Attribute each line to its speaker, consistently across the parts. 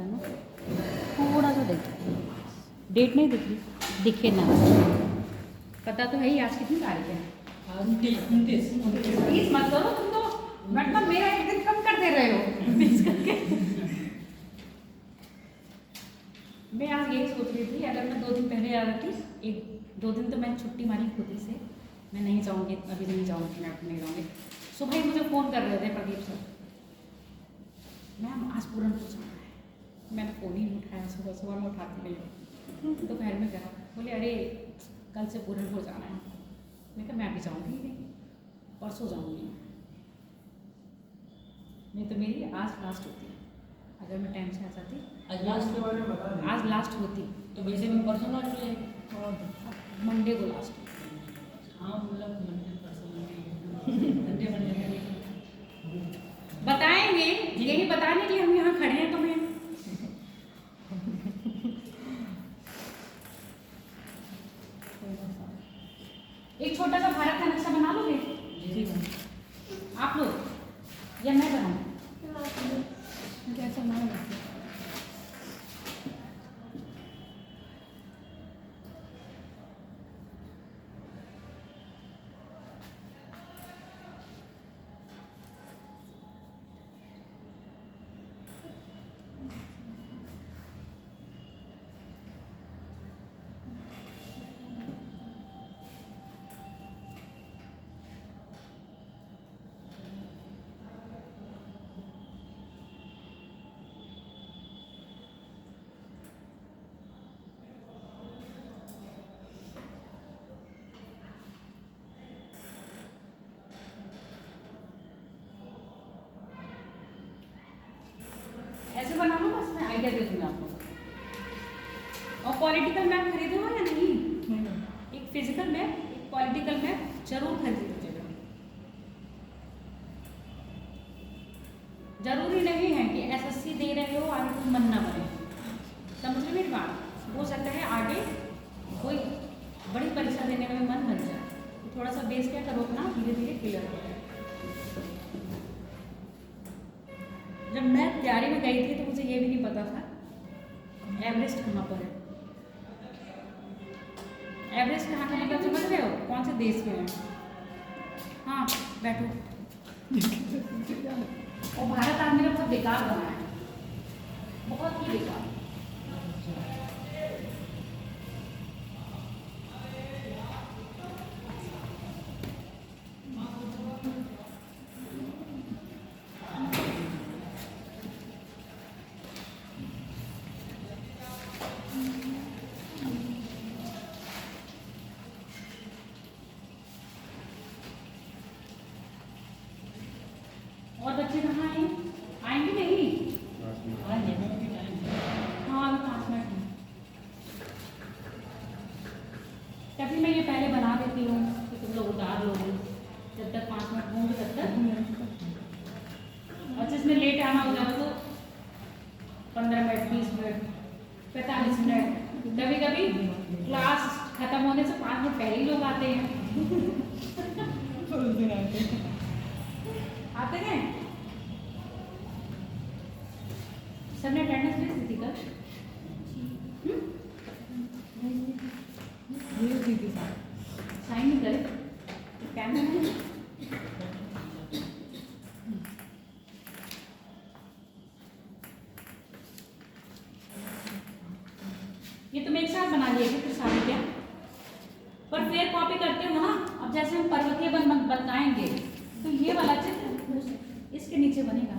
Speaker 1: है ना, थोड़ा सा देख, डेट नहीं दिख रही, दिखे ना, पता तो है ही आज कितनी तारीख है। 29 मत करो तुम तो, मतलब मेरा एक दिन कम कर दे रहे हो 20 करके। मैं आज यही सोच रही थी, अगर मैं 2 दिन पहले आ रही थी, 1-2 दिन तो मैं छुट्टी मारी खुद ही से, मैं नहीं जाऊँगी, अभी नहीं जाऊँगी, मैं नहीं जाऊँगी। सुबह ही मुझे फ़ोन कर रहे थे प्रदीप सर, मैम आज पूरनपुर जाना है। मैंने फ़ोन ही नहीं उठाया, सुबह में उठाती नहीं, दोपहर में कहा, बोले अरे कल से पूरनपुर जाना है। मैं कहा मैं अभी जाऊँगी नहीं, परसों जाऊँगी, नहीं तो मेरी आज लास्ट होती, अगर मैं टाइम से आ जाती।
Speaker 2: आज लास्ट के बारे में बता दें।
Speaker 1: आज लास्ट होती
Speaker 2: तो वैसे में परसों लास्ट हो जाएगी,
Speaker 1: मंडे को लास्ट।
Speaker 2: हाँ मतलब मंडे परसों मंडे
Speaker 1: बताएंगे, यही बताने के लिए हम यहाँ खड़े हैं तुम्हें। एक छोटा सा भारत का नक्शा बना लोगे आप लोग या मैं बनाऊँ? कैसा बनाऊँ? ऐसे बना लो, बस मैं आइडिया दे दूँगा आपको। और पॉलिटिकल मैप खरीदो या नहीं? एक फिजिकल मैप, एक पॉलिटिकल मैप जरूर खरीदिएगा। जरूरी नहीं है कि एसएससी दे रहे हो आगे तुम मन ना बने, समझ लो मेरी बात। हो सकता है आगे कोई बड़ी परीक्षा देने में मन बन जाए, तो थोड़ा सा बेस क्या करो अपना, धीरे धीरे क्लियर हो जाए। जब मैं तैयारी में गई थी तो मुझे ये भी नहीं पता था एवरेस्ट कहाँ पर है। एवरेस्ट कहाँ का मतलब समझ रहे हो, कौन से देश में है? हाँ बैठो। और भारत आदमी ने बहुत बेकार बनाया है, बहुत ही बेकार। और बच्चे कहाँ हैं? आएंगे नहीं? हाँ अभी 5 मिनट हैं, तभी मैं ये पहले बना देती हूँ कि तुम लोग उतार लोगे, जब तक 5 मिनट होंगे तब तक। और जिसमें लेट आना हो जाए तो 15 मिनट, 20 मिनट, 45 मिनट, कभी कभी क्लास खत्म होने से 5 मिनट पहले ही लोग आते हैं। आते हैं सबने अटेंडेंस भेज दी थी कल? साइन नहीं करे कैमरा नहीं। ये तुम एक साथ बना लिएगा फिर सारे क्या, पर फिर कॉपी करते हो ना। अब जैसे हम पर्वतीय बनाएंगे तो ये वाला चित्र इसके नीचे बनेगा।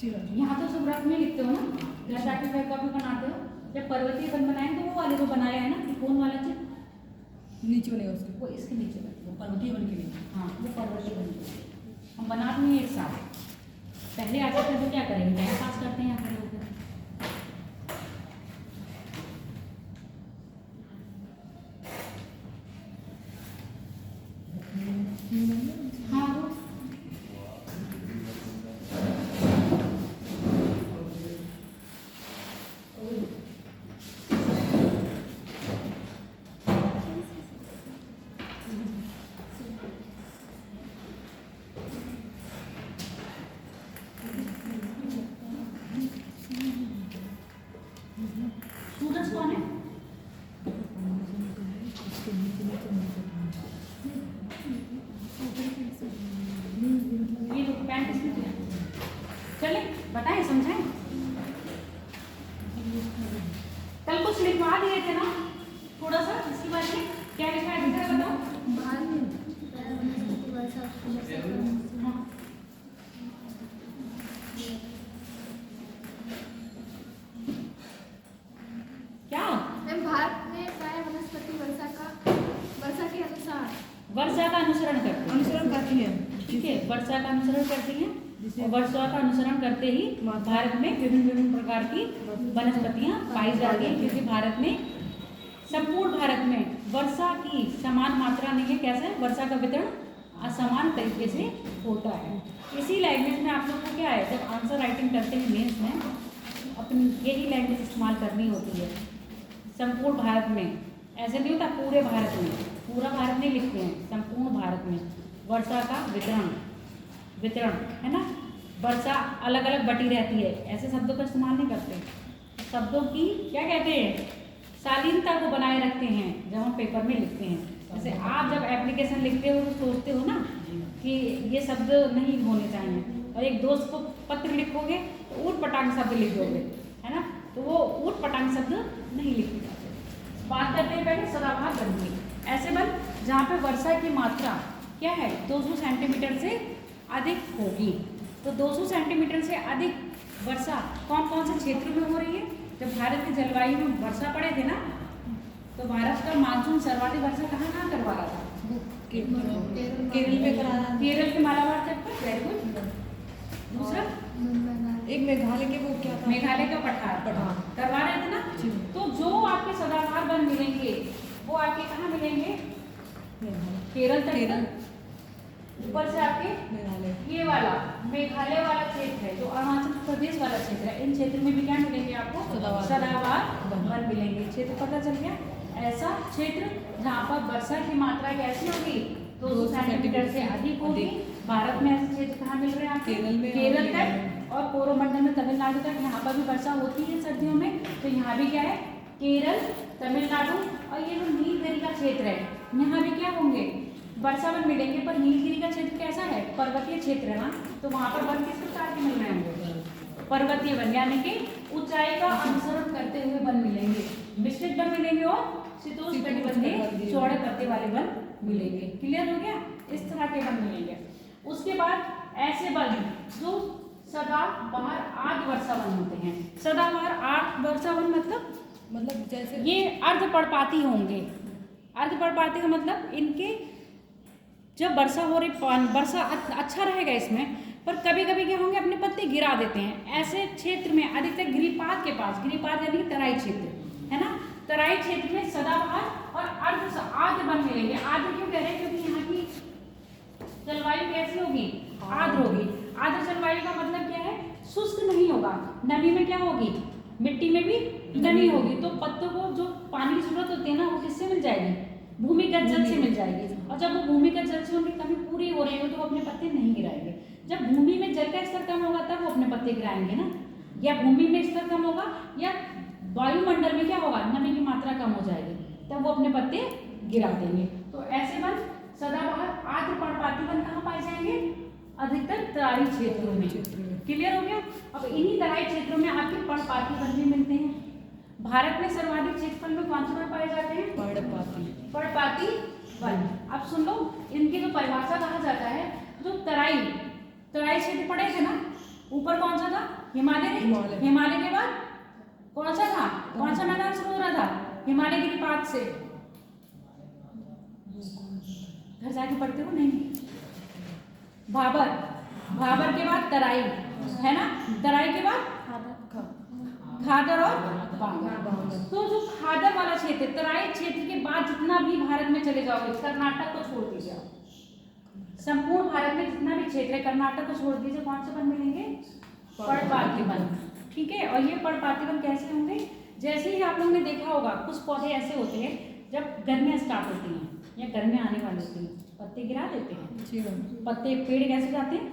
Speaker 1: यहाँ तो सब रफ में लिखते हो ना, घर जाके फिर कॉपी बनाते हो। जब पर्वतीय वन बनाएंगे तो वो वाले जो बनाया है ना त्रिकोण वाला चित्र
Speaker 3: नीचे बनेगा उसके,
Speaker 1: वो इसके नीचे बनेगा।
Speaker 2: वो पर्वतीय वन के लिए।
Speaker 1: हाँ वो पर्वतीय वन के लिए हम बनाते हैं एक साथ। पहले आते थे तो क्या करेंगे, टाइम पास करते हैं यहाँ पर लोग। हाँ वो सा है। ये लोग पैंट किसने किया? चले बताएं समझाएं। कल कुछ लिखवा दिए थे ना थोड़ा सा इसके बारे में, क्या लिखा है बेटा बताओ। हाँ। क्या
Speaker 3: भारत में प्राय वनस्पति वर्षा के अनुसार
Speaker 1: वर्षा का अनुसरण करती है, ठीक है, वर्षा का अनुसरण करती है। और वर्षा का अनुसरण करते ही भारत में विभिन्न विभिन्न प्रकार की वनस्पतियां पाई जाती हैं, क्योंकि भारत में संपूर्ण भारत में वर्षा की समान मात्रा नहीं है। कैसे वर्षा का वितरण असमान तरीके से होता है। इसी लैंग्वेज में आप लोग को क्या है, जब आंसर राइटिंग करते हैं मेंस में, अपनी यही लैंग्वेज इस्तेमाल करनी होती है। संपूर्ण भारत में ऐसे नहीं होता, पूरे भारत में, पूरा भारत नहीं लिखते हैं, संपूर्ण भारत में वर्षा का वितरण है ना। वर्षा अलग अलग बटी रहती है, ऐसे शब्दों का इस्तेमाल नहीं करते। शब्दों की क्या कहते हैं, शालीनता को बनाए रखते हैं जब हम पेपर में लिखते हैं। जैसे आप जब एप्लीकेशन लिखते हो तो सोचते हो ना कि ये शब्द नहीं होने चाहिए, और एक दोस्त को पत्र लिखोगे तो ऊट पटांग शब्द लिख दोगे, है ना, तो वो ऊट पटांग शब्द नहीं लिखे जाते। बात करते हैं पहले सदाबहार वन की। ऐसे वन जहाँ पे वर्षा की मात्रा क्या है 200 सेंटीमीटर से अधिक होगी। तो 200 सेंटीमीटर से अधिक वर्षा कौन कौन से क्षेत्र में हो रही है। जब भारत की जलवायु में वर्षा पड़े थे ना, तो भारत का मानसून सर्वाधिक वर्षा कहाँ करवा रहा था,
Speaker 3: केरल में करा रहा है।
Speaker 1: केरल के मालाबार तट पर। Very good. दूसरा
Speaker 4: एक मेघालय के वो क्या था,
Speaker 1: मेघालय का पठार करवा रहे थे ना। तो जो आपके सदाबहार वन मिलेंगे वो आपके कहाँ मिलेंगे, केरल तक, ऊपर से आपके ये वाला मेघालय वाला क्षेत्र है, जो अरुणाचल प्रदेश वाला क्षेत्र है, इन क्षेत्र में भी क्या मिलेंगे आपको, सदाबहार वन मिलेंगे। क्षेत्र पता चल गया। ऐसा क्षेत्र जहाँ पर वर्षा की मात्रा कैसी होगी, 200 सेंटीमीटर से अधिक होगी। भारत में ऐसे क्षेत्र कहाँ मिल रहे हैं आपके, केरल तक और कोरोमंडल में तमिलनाडु तक, यहाँ पर भी वर्षा होती है सर्दियों में। तो यहाँ भी क्या है, केरल, तमिलनाडु और ये जो नीलगिरी का क्षेत्र है, यहाँ भी क्या होंगे, वर्षा वन मिलेंगे। पर नीलगिरी का क्षेत्र कैसा है, पर्वतीय क्षेत्र है ना, तो वहाँ पर वन किस प्रकार के मिल रहे होंगे, पर्वतीय वन, यानी कि ऊंचाई का अनुसरण करते हुए वन मिलेंगे। मिश्रित वन मिलेंगे और शीतोष्णकटिबंधीय चौड़े पत्ते वाले वन मिलेंगे। क्लियर हो गया, इस तरह के वन मिलेंगे। उसके बाद ऐसे वन जो सदाबहार आर्द्र वर्षा वन होते हैं। सदाबहार आर्द्र वर्षा वन मतलब
Speaker 4: जैसे
Speaker 1: ये अर्धपर्णपाती होंगे। अर्धपर्णपाती का मतलब इनके जब वर्षा हो रही, वर्षा अच्छा रहेगा इसमें, पर कभी कभी क्या होंगे, अपने पत्ते गिरा देते हैं। ऐसे क्षेत्र में अधिकतर गिरिपात के पास, गिरिपात यानी कि तराई क्षेत्र है ना, तराई क्षेत्र में सदाबहार और आर्द्र वन मिलेंगे। आर्द्र क्यों कह रहे हैं, क्योंकि यहाँ की जलवायु कैसी होगी, आर्द्र होगी। आर्द्र जलवायु का मतलब क्या है, शुष्क नहीं होगा, नमी में क्या होगी, मिट्टी में भी नमी होगी। तो पत्तों को जो पानी की जरूरत होती है ना, वो किससे मिल जाएगी, भूमिगत जल से मिल जाएगी। और जब वो भूमिगत जल से उनकी कमी पूरी हो रही हो तो वो अपने पत्ते नहीं गिराएंगे। जब भूमि में जल का स्तर कम होगा तब वो अपने पत्ते गिराएंगे ना, या भूमि में स्तर कम होगा या वायुमंडल में क्या होगा, नमी की मात्रा कम हो जाएगी, तब वो अपने पत्ते गिरा देंगे। तो ऐसे वन सदाबहार आर्द्र पर्णपाती वन कहाँ पाए जाएंगे, अधिकतर तराई क्षेत्रों में। क्लियर हो गया। अब इन्हीं तराई क्षेत्रों में आपके पर्णपाती वन भी मिलते हैं। भारत में सर्वाधिक क्षेत्रफल में कौन से वन पाए जाते हैं, पर्णपाती वन। अब सुन लो, इनकी जो परिभाषा कहा जाता है, जो तराई क्षेत्र पड़े थे ना, ऊपर कौन सा था, हिमालय। हिमालय के बाद कौन सा था, कौन सा मैदान शुरू हो रहा था, हिमालय गिरिपात से। घर जाके पढ़ते हो नहीं, भाबर के बाद तराई है ना, तराई के बाद खादर और बांगर। तो जो खादर वाला क्षेत्र, तराई क्षेत्र के बाद जितना भी भारत में चले जाओगे, कर्नाटक को छोड़ दीजिए आप, संपूर्ण भारत में जितना भी क्षेत्र है कर्नाटक को छोड़ दीजिए, कौन से वन मिलेंगे, पर्णपाती वन। ठीक है। और ये पर्णपाती वन कैसे होंगे, जैसे ही आप लोगों ने देखा होगा कुछ पौधे ऐसे होते हैं जब गर्मियाँ स्टार्ट होती हैं या गर्मियाँ आने वाली होती हैं, पत्ते गिरा देते हैं, पत्ते पेड़ कैसे जाते हैं,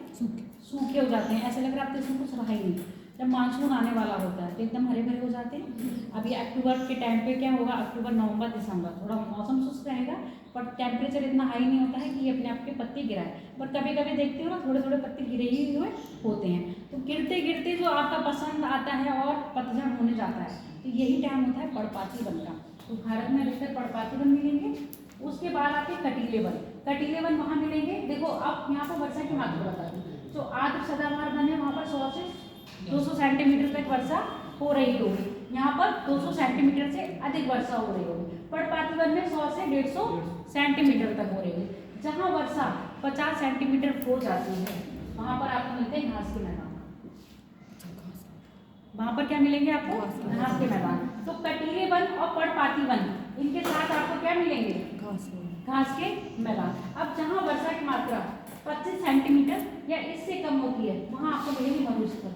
Speaker 1: सूखे हो जाते हैं, ऐसे लग रहा है इसमें कुछ रहा ही नहीं। जब मानसून आने वाला होता है तो एकदम हरे भरे हो जाते हैं। अभी अक्टूबर के टाइम पे क्या होगा, अक्टूबर नवंबर दिसंबर थोड़ा मौसम शुष्क रहेगा, पर टेम्परेचर इतना हाई नहीं होता है कि ये अपने आप के पत्ते गिराए, पर कभी कभी देखते हो ना थोड़े थोड़े पत्ते गिरे ही हुए होते हैं। तो गिरते गिरते जो आपका पसंद आता है और पतझड़ होने जाता है, तो यही टाइम होता है पर्णपाती वन का। तो भारत में अधिकतर पर्णपाती वन मिलेंगे। उसके बाद आते कटीले वन। कटीले वन वहाँ मिलेंगे, देखो अब यहाँ पर वर्षा की मात्रा बता दूँ, जो आर्द्र सदाबहार वन है वहाँ पर 100 से 200 सेंटीमीटर तक वर्षा हो रही होगी। यहाँ पर 200 सेंटीमीटर से अधिक वर्षा हो रही होगी। पर्णपाती वन में 100 से 150 सेंटीमीटर तक हो रही होगी। जहाँ वर्षा 50 सेंटीमीटर हो जाती है वहाँ पर आपको मिलते हैं घास के मैदान। वहाँ पर क्या मिलेंगे आपको, घास के मैदान। तो कटीले वन और पर्णपाती वन इनके साथ आपको क्या मिलेंगे, घास के मैदान। अब जहाँ वर्षा की मात्रा 25 सेंटीमीटर या इससे कम होती है वहाँ आपको मिलेंगे मरुस्थल।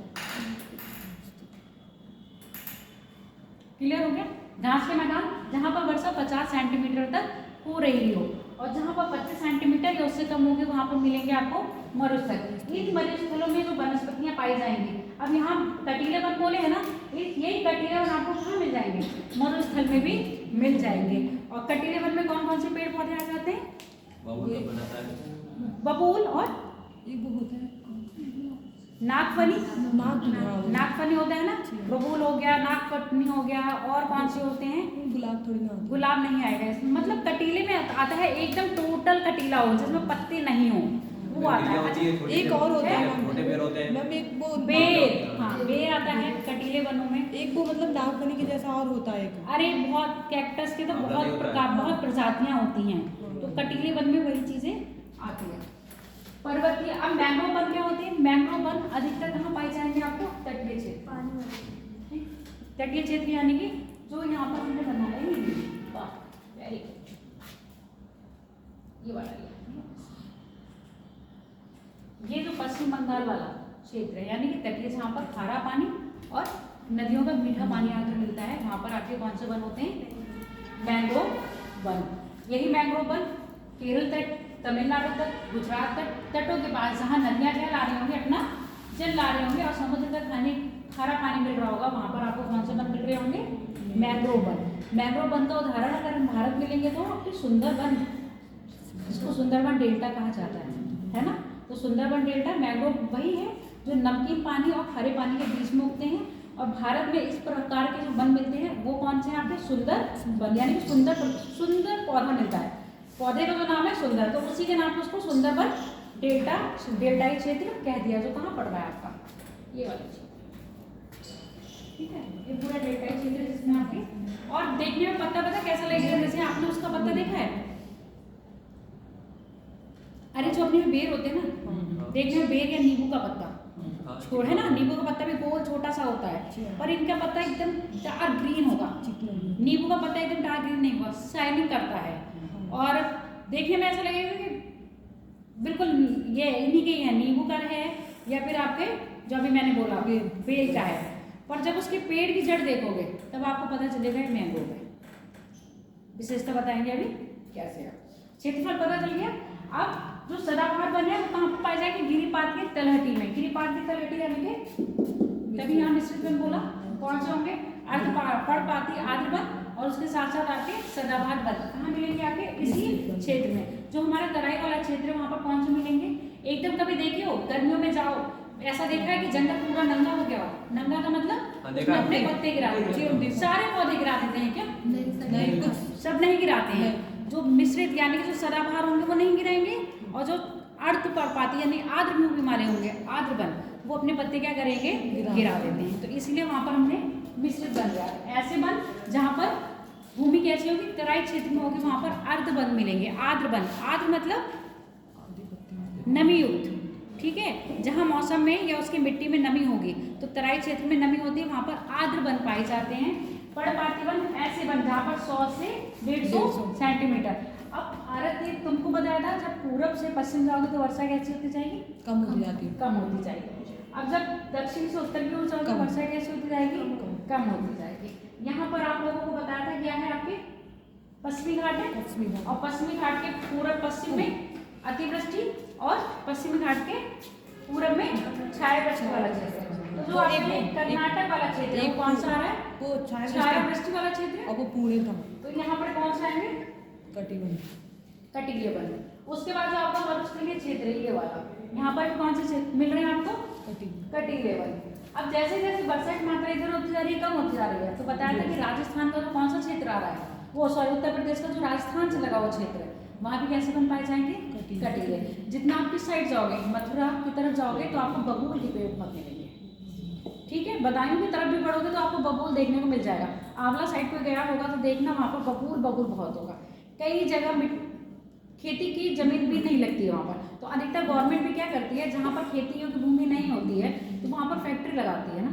Speaker 1: क्लियर हो गया। घास के मैदान जहाँ पर वर्षा 50 सेंटीमीटर तक हो रही हो, और जहाँ पर 25 सेंटीमीटर या उससे कम होगी वहाँ पर मिलेंगे आपको मरुस्थल। इन मरुस्थलों में जो वनस्पतियाँ पाई जाएंगी, अब यहाँ कटीले वन बोले हैं ना, यही कटीले वन आपको कहाँ मिल जाएंगे, मरुस्थल में भी मिल जाएंगे। और कटीले वन में कौन कौन से पेड़ पौधे आ जाते हैं, बबूल और
Speaker 4: एक वो होता है
Speaker 1: नागफनी।
Speaker 4: नाग
Speaker 1: नागफनी होता है ना, बबूल हो गया, नागफनी हो गया, और कौन से होते हैं,
Speaker 4: गुलाब थोड़ी ना होता।
Speaker 1: गुलाब नहीं आएगा इसमें, मतलब कटीले में आता है एकदम टोटल कटीला हो जिसमें पत्ते नहीं हो, वो आता है।
Speaker 4: एक और होता है
Speaker 5: छोटे पेड़ होते हैं
Speaker 4: मैम, एक वो
Speaker 1: बेर, हाँ बेर आता है कटीले वनों में।
Speaker 4: एक वो मतलब नागफनी के जैसा और होता है एक।
Speaker 1: अरे बहुत कैक्टस के तो बहुत प्रकार, बहुत प्रजातियां होती हैं, तो कटीले वन में वही चीजें आती है। पर्वतीय, अब मैंग्रोव वन क्या होते हैं, मैंग्रोव वन अधिकतर कहाँ पाए जाएंगे आपको, तटीय क्षेत्र।
Speaker 3: पानी वाले
Speaker 1: तटीय क्षेत्र यानी कि जो यहाँ पर हमने बनाया है, वाह वेरी गुड, ये वाला ये जो पश्चिम बंगाल वाला क्षेत्र है, यानी कि तटीय, जहाँ पर खारा पानी और नदियों का मीठा पानी आकर मिलता है, वहाँ पर आपके कौन से वन होते हैं, मैंग्रोव वन। यही मैंग्रोव वन केरल तट, तमिलनाडु तट, गुजरात तट, तटों के पास जहाँ नदियाँ क्या ला रही होंगी, अपना जल ला रही होंगी और समुद्र तक खारा पानी मिल रहा होगा, वहाँ पर आपको कौन से वन मिल रहे होंगे, मैंग्रोव वन। मैंग्रोव वन का उदाहरण अगर हम भारत में लेंगे तो आपके सुंदरवन, इसको सुंदरवन डेल्टा कहा जाता है ना। तो सुंदरवन डेल्टा मैंग्रोव वही है जो नमकीन पानी और खारे पानी के बीच में उगते हैं, और भारत में इस प्रकार के जो वन मिलते हैं वो कौन से हैं आपके, सुंदर वन, यानी कि सुंदर पौधा मिलता है, पौधे का जो नाम है सुंदर, तो उसी के नाम पर उसको सुंदरवन डेल्टाई क्षेत्र कह दिया, जो कहाँ पड़ रहा है आपका, ये वाला क्षेत्र, ठीक है, ये पूरा डेल्टाई क्षेत्र जिसमें आपके। और देखने में पत्ता कैसा लगेगा, जैसे आपने उसका पत्ता देखा है, अरे जो अपने बेर होते हैं ना, देखने में बेर या नींबू का पत्ता छोड़ है ना, नींबू का पत्ता भी गोल छोटा सा होता है, पर इनका पत्ता एकदम डार्क ग्रीन होगा, नींबू का पत्ता एकदम डार्क ग्रीन नहीं होगा, शाइनिंग करता है, और देखने में ऐसा लगेगा कि बिल्कुल ये इन्हीं के ही है, नींबू का है या फिर आपके जो अभी मैंने बोला बेर का है, पर जब उसके पेड़ की जड़ देखोगे तब आपको पता चलेगा ये मैंग्रोव है। विशेषता बताएंगे अभी कैसे है, क्षेत्रफल पता चल गया। अब जो सदाबहार वन है वो कहाँ पर पाए जाएंगे, गिरिपात की तलहटी में, गिरिपात की तलहटी यानी कि तभी यहाँ मिश्रित वन बोला, कौन से होंगे, पर्णपाती आर्द्र वन, और उसके साथ साथ आपके सदाबहार वन कहाँ मिलेंगे, आपके इसी क्षेत्र में। जो हमारा तराई वाला क्षेत्र है वहाँ पर कौन से मिलेंगे, एकदम कभी देखे हो गर्मियों में जाओ, ऐसा देखा है कि जंगल पूरा नंगा हो गया हो, नंगा का मतलब अपने पत्ते गिरा देते हैं, सारे पौधे गिरा देते हैं क्या,
Speaker 4: नहीं, कुछ
Speaker 1: सब नहीं गिराते हैं, जो मिश्रित यानी कि जो सदाबहार होंगे वो नहीं गिराएंगे, और जो अर्ध पर्णपाती यानी आर्द्रभूमि वाले होंगे, आर्द्र वन, वो अपने पत्ते क्या करेंगे, गिरा देते हैं, तो इसलिए वहाँ पर हमने मिश्रित वन दिया। ऐसे वन जहाँ पर भूमि कैसी होगी, तराई क्षेत्र में होगी, वहाँ पर अर्ध वन मिलेंगे, आर्द्र वन, आर्द्र मतलब नमी युक्त, ठीक है, जहाँ मौसम में या उसकी मिट्टी में नमी होगी, तो तराई क्षेत्र में नमी होती है, वहाँ पर आर्द्र वन पाए जाते हैं। पर्णपाती वन ऐसे वन जहाँ पर 100 से 150 सेंटीमीटर। अब भारत ने तुमको बताया था जब पूरब से पश्चिम जाओगे तो वर्षा कैसी होती जाएगी,
Speaker 4: कम होती जाती है,
Speaker 1: कम होती जाएगी। अब जब दक्षिण से उत्तर की ओर जाओगे तो वर्षा कैसी होती जाएगी, कम होती जाएगी। यहाँ पर आप लोगों को बताया था क्या है, आपके पश्चिमी घाट है, और पश्चिमी घाट के पूरब पश्चिम में अतिवृष्टि और पश्चिमी घाट के पूरब में छायावृष्टि वाला क्षेत्र, तो जो आपके कर्नाटक वाला क्षेत्र है वो कौन सा आ रहा है?
Speaker 4: वो
Speaker 1: छायावृष्टि वाला क्षेत्र है।
Speaker 4: और वो पुणे था।
Speaker 1: तो यहाँ पर कौन सा आएंगे?
Speaker 4: कटिबंध।
Speaker 1: कटिबंध बन। उसके बाद जो आपका मरुस्थलीय क्षेत्र है ये वाला, यहाँ पर कौन से क्षेत्र मिल रहे हैं आपको? कटिबंध बन। अब जैसे जैसे वर्षा की मात्रा इधर होती जा रही है, कम होती जा रही है, तो बताया था कि राजस्थान का जो कौन सा क्षेत्र आ रहा है, वो सॉरी उत्तर प्रदेश का जो राजस्थान से लगा हुआ क्षेत्र है, वहाँ भी कैसे बन पाए जाएंगे? कटीले। जितना आप किस साइड जाओगे, मथुरा की तरफ जाओगे तो आपको बबूल के पेड़ बहुत मिलेंगे। ठीक है, बदायूं की तरफ भी बढ़ोगे तो आपको बबूल देखने को मिल जाएगा। आंवला साइड पे गया होगा तो देखना वहाँ पर बबूल बबूल बहुत होगा। कई जगह खेती की जमीन भी नहीं लगती है वहाँ पर, तो अधिकतर गवर्नमेंट भी क्या करती है, जहाँ पर खेती योग्य भूमि नहीं होती है तो वहाँ पर फैक्ट्री लगाती है ना।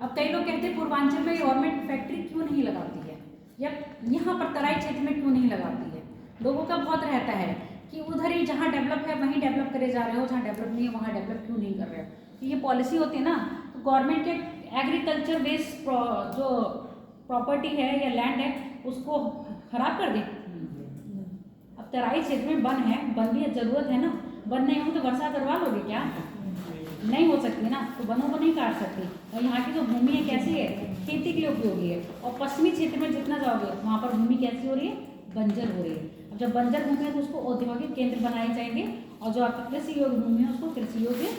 Speaker 1: अब कई लोग कहते हैं पूर्वांचल में गवर्नमेंट फैक्ट्री क्यों नहीं लगाती है, या यहाँ पर तराई क्षेत्र में क्यों नहीं लगाती है। लोगों का बहुत रहता है कि उधर ही जहाँ डेवलप है वहीं डेवलप करे जा रहे हो, जहाँ डेवलप नहीं है वहाँ डेवलप क्यों नहीं कर रहे हो। तो ये पॉलिसी होती है ना, तो गवर्नमेंट के एग्रीकल्चर बेस्ड जो प्रॉपर्टी है या लैंड है उसको खराब कर दे। अब तराई क्षेत्र में वन है, वन भी जरूरत है ना, वन नहीं हो तो वर्षा करवा लोगे क्या? नहीं हो सकती ना, तो वनों को नहीं काट सकती। और यहाँ की जो भूमि है कैसी है, खेती के लिए उपयोगी है। और पश्चिमी क्षेत्र में जितना जाओगे वहाँ पर भूमि कैसी हो रही है, बंजर हो रही है। अब जब बंजर भूमि है तो उसको औद्योगिक केंद्र बनाए जाएंगे, और जो आपकी कृषि योग्य भूमि है उसको कृषि योग्य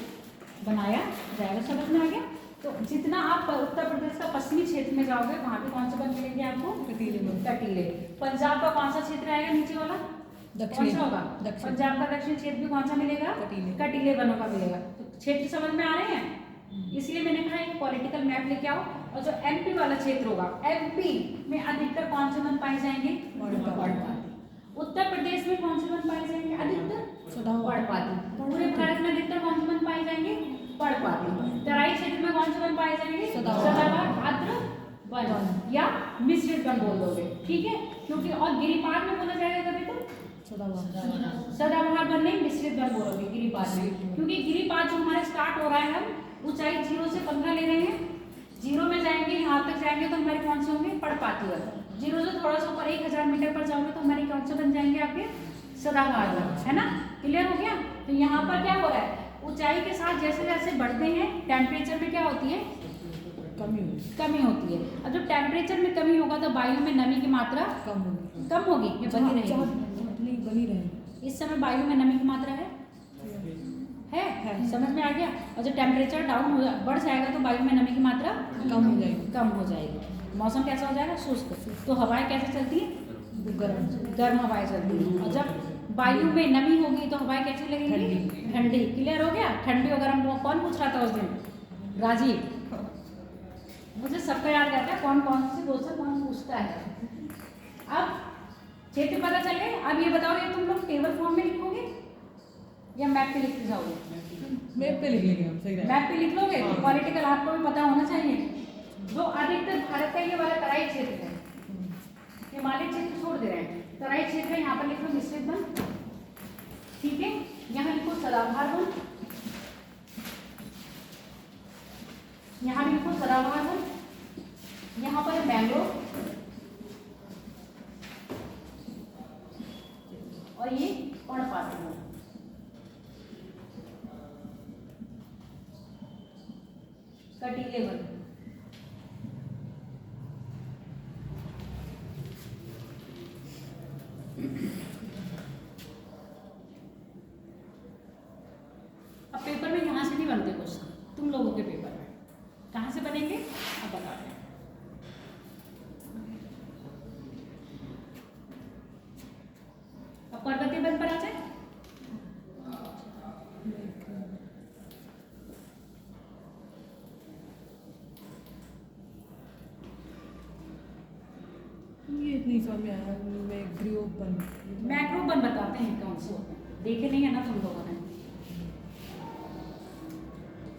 Speaker 1: बनाया जाएगा। समझ में आ गया? तो जितना आप उत्तर प्रदेश का पश्चिमी क्षेत्र में जाओगे वहाँ पे कौन से वन मिलेंगे आपको? कटीले। पंजाब का कौन सा क्षेत्र आएगा नीचे वाला? कौन सा होगा? पंजाब का दक्षिण क्षेत्र भी कौन सा मिलेगा? कटीले वनों का मिलेगा। तो क्षेत्र समझ में आ रहे हैं? इसलिए मैंने कहा एक पॉलिटिकल मैप लेके आओ। और जो एमपी वाला क्षेत्र होगा, एमपी में अधिकतर कौन से वन पाए जाएंगे? उत्तर प्रदेश में कौन से वन पाए जाएंगे अधिकतर? पर्णपाती। पूरे भारत में अधिकतर कौन से वन पाए जाएंगे? पर्णपाती। तराई क्षेत्र में कौन से वन पाए जाएंगे? सदाबहार, आर्द्र वन या मिश्रित वन बोल दोगे, ठीक है। क्योंकि और गिरिपाद में बोला जाएगा कभी तो सदाबहार वन नहीं, मिश्रित वन बोलोगे गिरिपाद में। क्योंकि गिरिपाद जो हमारे स्टार्ट हो रहा है, हम ऊंचाई 0 से 15 ले रहे हैं, 0 में जाएंगे यहाँ तक जाएंगे तो हमारे कौन से होंगे? पर्णपाती वन। 0 से थोड़ा सा ऊपर 1000 मीटर पर जाओगे तो हमारे कौन से बन जाएंगे आपके? सदाबहार वन, है ना। क्लियर हो गया? तो यहाँ पर क्या हो रहा है, ऊंचाई के साथ जैसे जैसे बढ़ते हैं टेम्परेचर में क्या होती है? कमी होती है। अब जब टेम्परेचर में कमी होगा तो वायु में नमी की मात्रा कम होगी या बनी रहेगी? इस समय वायु में नमी की मात्रा है? समझ में आ गया? और जब टेम्परेचर बढ़ जाएगा तो वायु में नमी की मात्रा कम हो जाएगी। मौसम कैसा हो जाएगा? शुष्क। तो हवाएं कैसे चलती है? गर्म हवाएं चलती हैं। और जब वायु में नमी होगी तो हवाएं कैसी लगेंगी? ठंडी। क्लियर हो गया? ठंडी और गर्म कौन पूछ रहा था उस दिन? राजीव। मुझे सबका याद रहता है कौन कौन से क्वेश्चन कौन पूछता है। अब क्षेत्र पता चल गए। अब ये बताओ, ये तुम लोग टेबल फॉर्म में लिखोगे या मैप पे लिखते जाओगे?
Speaker 4: मैप पे लिख लेंगे हम, सही रहेगा।
Speaker 1: मैप पे लिख लोगे तो पॉलिटिकल आपको भी पता होना चाहिए। जो अधिकतर भारत का ये वाला तराई क्षेत्र है, हिमालय क्षेत्र छोड़ दे रहे हैं, तराई क्षेत्र है, यहाँ पर लिखो मिश्रित वन, ठीक है। यहाँ लिखो सदाबहार वन, यहाँ भी लिखो सदाबहार वन, यहाँ पर है मैंग्रोव और ये पर्णपाती वन। कटीले वन, अब पेपर में यहाँ से नहीं बनते क्वेश्चन, तुम लोगों के पेपर में कहाँ से बनेंगे अब बता दें। अब पर्वतीय वन पर आ जाए।
Speaker 4: ये इतनी समझ में आया।
Speaker 1: मैक्रो वन बताते हैं कौन से होते हैं, देखे नहीं है ना तुम लोगों ने।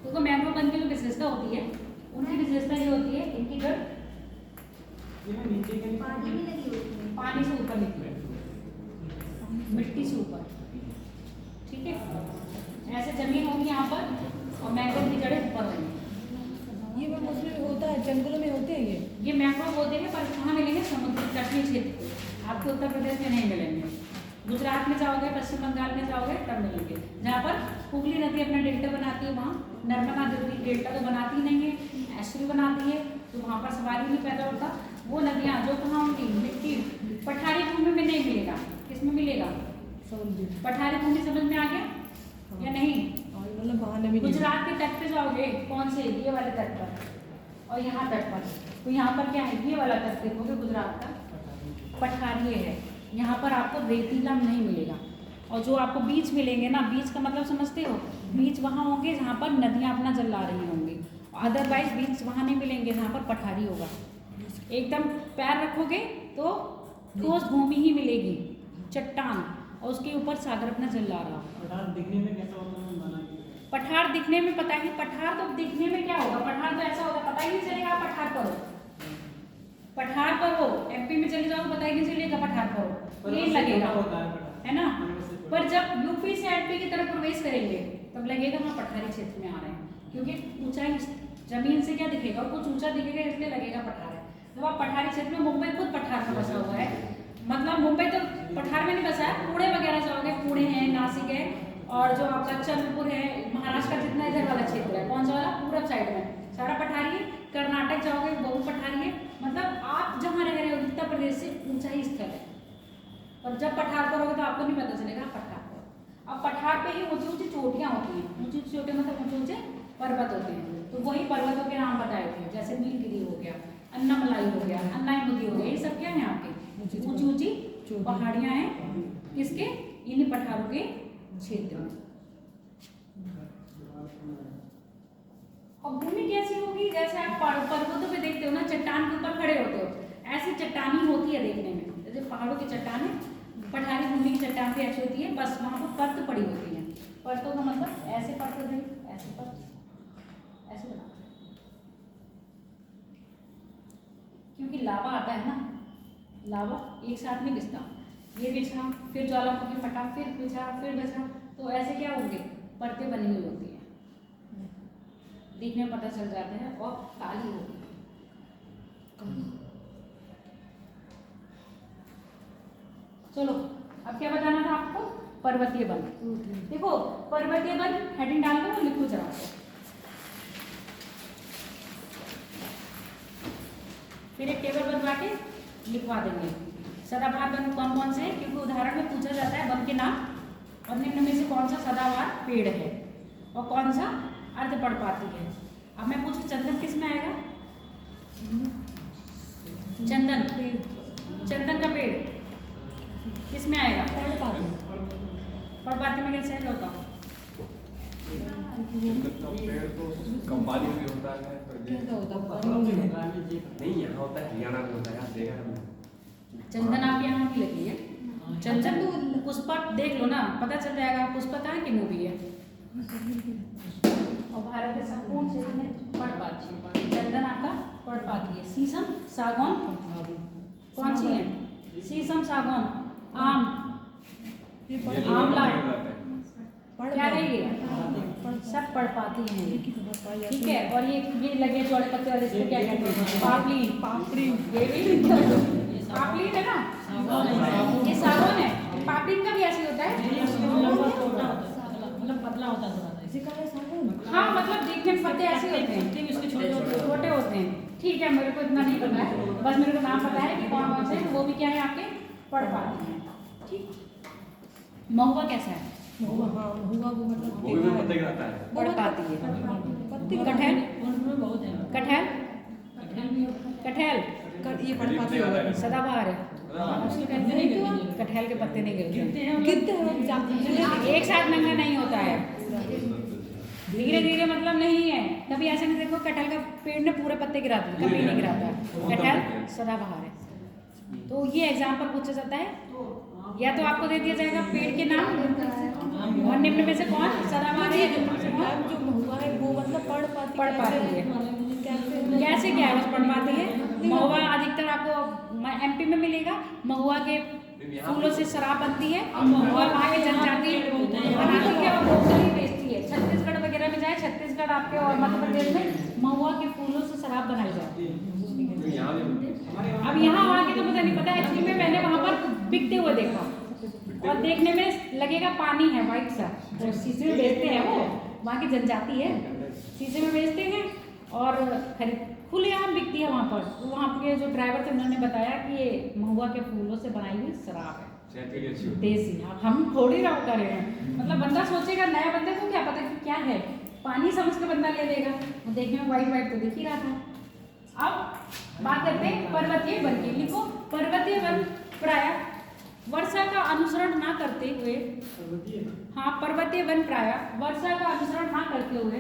Speaker 1: तो मैक्रो वन की जो विशेषता होती है, उनकी विशेषता ये होती है, इनकी जड़ पानी से ऊपर निकले, मिट्टी से ऊपर, ठीक है। ऐसे जमीन होगी यहाँ पर और मैक्रो की जड़ें ऊपर रहेंगी।
Speaker 4: ये मैं उसमें होता है, जंगलों में होते हैं ये
Speaker 1: मैक्रो होते हैं, पर कहाँ मिलेंगे? समुद्र तटीय क्षेत्र, आपके उत्तर प्रदेश में नहीं मिलेंगे। गुजरात में जाओगे, पश्चिम बंगाल में जाओगे तब मिलेंगे। जहाँ पर हुगली नदी अपना डेल्टा बनाती है, वहाँ नर्मदा नदी डेल्टा तो बनाती नहीं है, एस्चुरी बनाती है, तो वहाँ पर सवारी नहीं पैदा होता। वो नदियाँ जो कहाँ होंगी, मिट्टी पठारी भूमि में नहीं मिलेगा, किसमें मिलेगा? पठारी भूमि। समझ में आ गया या नहीं?
Speaker 4: मतलब वहाँ नमी नहीं।
Speaker 1: गुजरात के तट पे जाओगे, कौन से? ये वाले तट पर, और यहाँ तट पर, तो यहाँ पर क्या है? ये वाला तट देखोगे गुजरात का, पठारी है। यहाँ पर आपको रेतीला नहीं मिलेगा। और जो आपको बीच मिलेंगे ना, बीच का मतलब समझते हो? बीच वहाँ होंगे जहाँ पर नदियाँ अपना जल ला रही होंगी, अदरवाइज बीच वहाँ नहीं मिलेंगे जहाँ पर पठारी होगा। एकदम पैर रखोगे तो ठोस भूमि ही मिलेगी, चट्टान, और उसके ऊपर सागर अपना जल ला रहा।
Speaker 2: पठार दिखने में कैसा होता है बना के?
Speaker 1: पठार दिखने में पता ही, पठार तो दिखने में क्या होगा? पठार तो ऐसा होगा, पता ही नहीं चलेगा आप पठार पर हो। पठार पर हो, एमपी में चले जाओ, पता ही नहीं चलेगा पठार पर हो, प्लेन लगेगा, है ना? पर जब यूपी से एमपी की तरफ प्रवेश करेंगे तब लगेगा हम पठारी क्षेत्र में आ रहे हैं, क्योंकि ऊंचाई जमीन से क्या दिखेगा? कुछ ऊंचा दिखेगा, इसलिए लगेगा पठार है। जब आप पठारी क्षेत्र में, मुंबई खुद पठार में बसा हुआ है, मतलब मुंबई तो पठार में नहीं बसा है। पुणे वगैरह जाओगे, पुणे है, नासिक है, और जो आपका चंद्रपुर है, महाराष्ट्र का जितना इधर वाला क्षेत्र है, कौन सा वाला? पूरब साइड में सारा पठारी है। कर्नाटक जाओगे वो पठारी है। मतलब आप जहाँ रह रहे हो उत्तर प्रदेश से ऊंचाई स्थल है, और जब पठार पर होगे तो आपको नहीं पता चलेगा पठार पर। अब पठार पे ही ऊंची ऊंची चोटियाँ होती हैं, ऊंची ऊंची चोटियाँ मतलब ऊंचे ऊंचे पर्वत होते हैं, तो वही पर्वतों के नाम बताए थे, जैसे नीलगिरी हो गया, अन्नामलाई हो गया, अन्नाईमुदी हो गया, ये सब क्या है? आपके ऊंची ऊंची पहाड़ियाँ हैं, किसके? इन पठारों के क्षेत्र में। और भूमि कैसी होगी? जैसे आप पर्वतों पे देखते हो ना, चट्टान के ऊपर खड़े होते हो, ऐसी चट्टानी होती है देखने में, जैसे पहाड़ों की चट्टान है, पठारी भूमि की चट्टान भी ऐसी होती है, बस वहाँ पर परत पड़ी होती है। परतों का मतलब ऐसे परत हो गई, ऐसे परत, ऐसे बना, क्योंकि लावा आता है ना, लावा एक साथ नहीं बिछता, ये बिछा, फिर ज्वालामुखी फटा, फिर बिछा, फिर बिछा, तो ऐसे क्या होंगे? परतें बनी हुई होती है, देखने में पता चल जाता है, और काली होगी। चलो अब क्या बताना था आपको? पर्वतीय वन। देखो पर्वतीय वन हेडिंग डाल दो, लिखो जरा। फिर एक टेबल बनवा के लिखवा देंगे सदाबहार वन कौन कौन से हैं, क्योंकि उदाहरण में पूछा जाता है वन के नाम, और निम्न में से कौन सा सदाबहार पेड़ है और कौन सा अर्धपर्णपाती है। अब मैं पूछूं चंदन किस में आएगा? चंदन, चंदन का पेड़ किस में आएगा? पर्णपाती में कैसे होता?
Speaker 5: कंबाली भी होता है, नहीं यहाँ होता है, हरियाणा में होता है, यहाँ देखा हमने।
Speaker 1: चंदन आप यहाँ भी लगी है, चंदन पुष्पा देख लो ना, पता चल जाएगा पुष्पा कहाँ की मूवी है। और भारत के संपूर्ण क्षेत्र में पर्णपाती है, चंदन आपका पर्णपाती है। शीशम, सागौन कौन सी है? शीशम, सागौन, आम, आंवला, क्या रहेगी? सब पर्णपाती हैं, ठीक है। और ये लगे चौड़े पत्ते वाले, इसको क्या कहते हैं? पापली, पापड़ी, ये भी पापली है ना, ये सागौन है। पापड़ी का भी ऐसे होता है,
Speaker 2: मतलब पतला होता है,
Speaker 1: हाँ, मतलब देखने में पत्ते ऐसे होते हैं,
Speaker 2: इसके छोटे
Speaker 1: छोटे होते हैं, ठीक है। मेरे को इतना नहीं पता है, बस मेरे को नाम पता है कि कौन कौन से, वो भी क्या है आपके पर्णपाती हैं, ठीक। महुआ कैसा है?
Speaker 4: हुआ वो मतलब
Speaker 5: वो भी पत्ते गिराता है,
Speaker 1: पर्णपाती है।
Speaker 4: पत्ते
Speaker 1: कटहल,
Speaker 2: उनमें बहुत है।
Speaker 1: कटहल, कटहल
Speaker 4: ये पर्णपाती है,
Speaker 1: सदाबहार है,
Speaker 2: उसके कहते नहीं गिरते,
Speaker 1: कटहल के पत्ते नहीं गिरते,
Speaker 2: गिरते हैं
Speaker 4: गिरते हैं
Speaker 1: एक साथ नंगा नहीं होता है, धीरे धीरे, मतलब नहीं है। कभी ऐसे नहीं देखो कटहल का पेड़ ने पूरे पत्ते गिरा दिए, कभी नहीं गिराता है, कटहल सदाबहार है। तो ये एग्जाम पर पूछा जाता है, या तो आपको दे दिया जाएगा पेड़ के नाम, और निम्न में से कौन सदाबहार है,
Speaker 4: जो महुआ है वो मतलब
Speaker 1: पर्णपाती है। कैसे क्या है? पर्णपाती है। महुआ अधिकतर आपको एमपी में मिलेगा, महुआ के फूलों से शराब बनती है, और वहाँ के जनजाति बनाती है और लोकली बेचती है। छत्तीसगढ़ वगैरह में जाए, छत्तीसगढ़ आपके और मध्य प्रदेश में महुआ के फूलों से शराब बनाई जाती है। अब यहाँ वहाँ के तो मुझे नहीं पता, एक्चुअली में मैंने वहाँ पर बिकते हुए देखा और देखने में लगेगा पानी है वाइट सा, तो शीशे में बेचते हैं वो, वहाँ की जनजाति है, शीशे में बेचते हैं और खरीद खुलेआम बिकती है वहाँ पर। तो वहाँ के जो ड्राइवर थे उन्होंने बताया कि ये महुआ के फूलों से बनाई हुई शराब है देसी। अब हम थोड़ी रहा कर रहे हैं, मतलब बंदा सोचेगा, नया बंदे को क्या पता कि क्या है, पानी समझ के बंदा ले लेगा। वो देखने में वाइट वाइट तो दिख ही रहा था। अब बात करते हैं पर्वतीय वन की। लिखो पर्वतीय वन प्राय वर्षा का अनुसरण ना करते हुए, हाँ पर्वतीय वन प्राय वर्षा का अनुसरण ना करते हुए,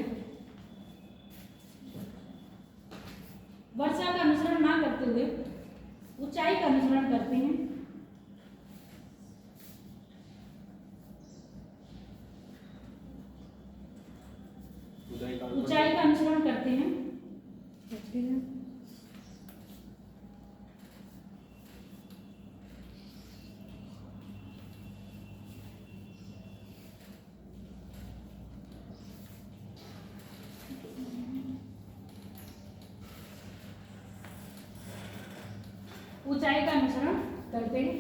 Speaker 1: वर्षा का अनुसरण ना करते हुए ऊंचाई का अनुसरण करते हैं। ऊंचाई का अनुसरण करते हैं। ऊंचाई का अनुसरण करते हैं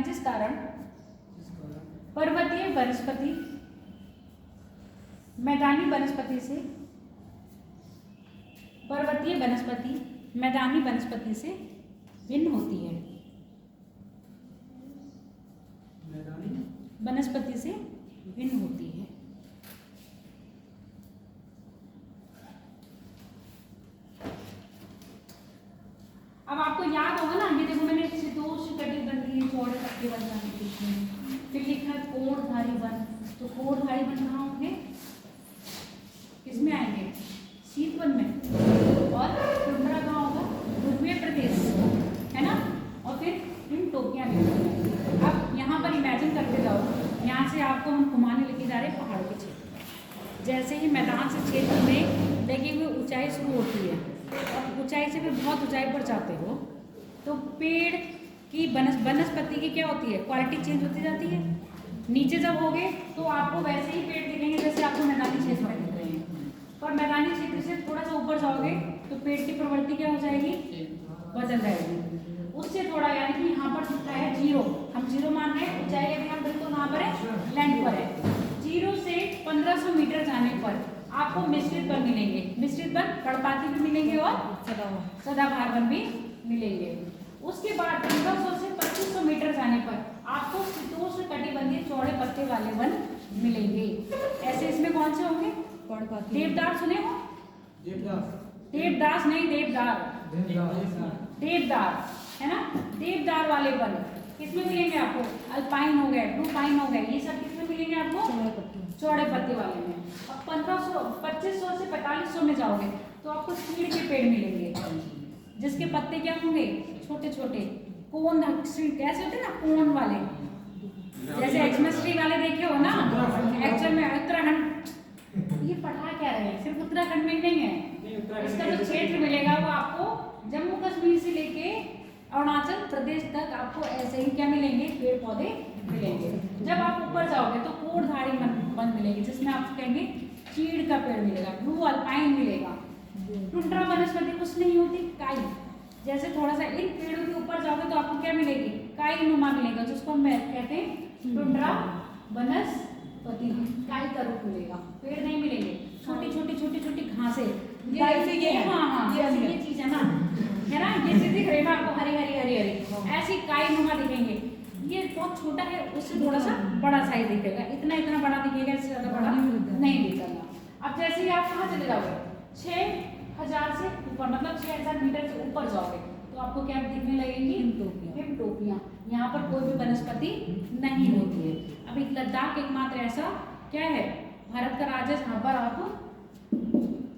Speaker 1: जिस कारण पर्वतीय वनस्पति मैदानी वनस्पति मैदानी वनस्पति से भिन्न होती है। वनस्पति से भिन्न होती है। अब आपको याद होगा ना, ये देखो मैंने शीतोष्णकटिबंधीय चौड़े पत्ते वन का फिर लिखा है कोणधारी वन। तो कोणधारी वन कहाँ होंगे, किसमें आएंगे, शीत वन में। और टुंड्रा कहाँ होगा, ध्रुवीय प्रदेश, है ना। और फिर इन टोपियां लेंगे। अब यहाँ पर इमेजिन करते जाओ, यहाँ से आपको हम घुमाने लेके जा रहे हैं पहाड़ के क्षेत्र। जैसे ही मैदान से क्षेत्र में लगी हुई ऊंचाई शुरू होती है और ऊंचाई से फिर बहुत ऊंचाई पर जाते हो तो पेड़ की वनस्पति की क्या होती है, क्वालिटी चेंज होती जाती है। नीचे जब होगे तो आपको वैसे ही पेड़ दिखेंगे जैसे आपको मैदानी क्षेत्र में दिख रहे हैं, पर मैदानी क्षेत्र से थोड़ा सा ऊपर जाओगे तो पेड़ की प्रवृत्ति क्या हो जाएगी, बदल जाएगी। उससे थोड़ा, यानी कि यहाँ पर दिखता है 0, हम 0 मान रहे हैं ऊंचाई, अभी हम बिल्कुल यहाँ पर है लैंड पर है। 0 से 1500 मीटर जाने पर आपको मिश्रित वन मिलेंगे। मिश्रित वन पर्णपाती भी मिलेंगे और सदाबहार वन भी मिलेंगे। उसके बाद 1500 से 2500 मीटर जाने पर आपको शीतोष्णकटिबंधीय चौड़े पत्ते वाले वन मिलेंगे। ऐसे इसमें कौन से होंगे, देवदार सुने हो, देवदास नहीं देवदार है ना। देवदार वाले वन किसमें मिलेंगे आपको, अल्पाइन हो गए, ब्लू पाइन हो गए, ये सब किसमें मिलेंगे आपको, चौड़े पत्ते वाले में। अब 2500 से 4500 में जाओगे तो आपको चीड़ के पेड़ मिलेंगे जिसके पत्ते क्या होंगे, छोटे छोटे कोन, कैसे होते हैं ना कोन वाले, जैसे एक्समस ट्री वाले देखे हो ना। एक्चुअल में उत्तराखंड, ये पढ़ा क्या रहे हैं, सिर्फ उत्तराखंड में नहीं है, इसका जो क्षेत्र मिलेगा वो आपको जम्मू कश्मीर से लेके अरुणाचल प्रदेश तक आपको ऐसे ही क्या मिलेंगे, पेड़ पौधे मिलेंगे। जब आप ऊपर जाओगे तो कोणधारी वन मिलेगी जिसमें आपको कहेंगे चीड़ का पेड़ मिलेगा, ब्लू अल्पाइन मिलेगा। टुंड्रा वनस्पति कुछ नहीं होती, काई। जैसे थोड़ा सा इन पेड़ों के ऊपर जाओगे तो आपको क्या मिलेगी, काई नुमा मिलेगा, जिसको हम कहते हैं टुंड्रा वनस्पति, काई का रूप मिलेगा। पेड़ नहीं मिलेंगे, छोटी छोटी घासें, ये चीज है ना, ये चीज दिख रही है ना आपको, हरी हरी ऐसी काई नुमा दिखेंगे। ये बहुत छोटा है, उससे थोड़ा सा बड़ा साइज दिखेगा, इतना बड़ा दिखेगा, इससे ज्यादा बड़ा नहीं दिखेगा। अब जैसे ही आप कहाँ चले जाओगे, 6000 से ऊपर, मतलब 6000 मीटर से ऊपर जाओगे तो आपको क्या दिखने लगेंगी, हिमटोपियां। यहाँ पर कोई भी वनस्पति नहीं होती है। अभी लद्दाख एकमात्र ऐसा क्या है, भारत का राज्य, जहाँ पर आप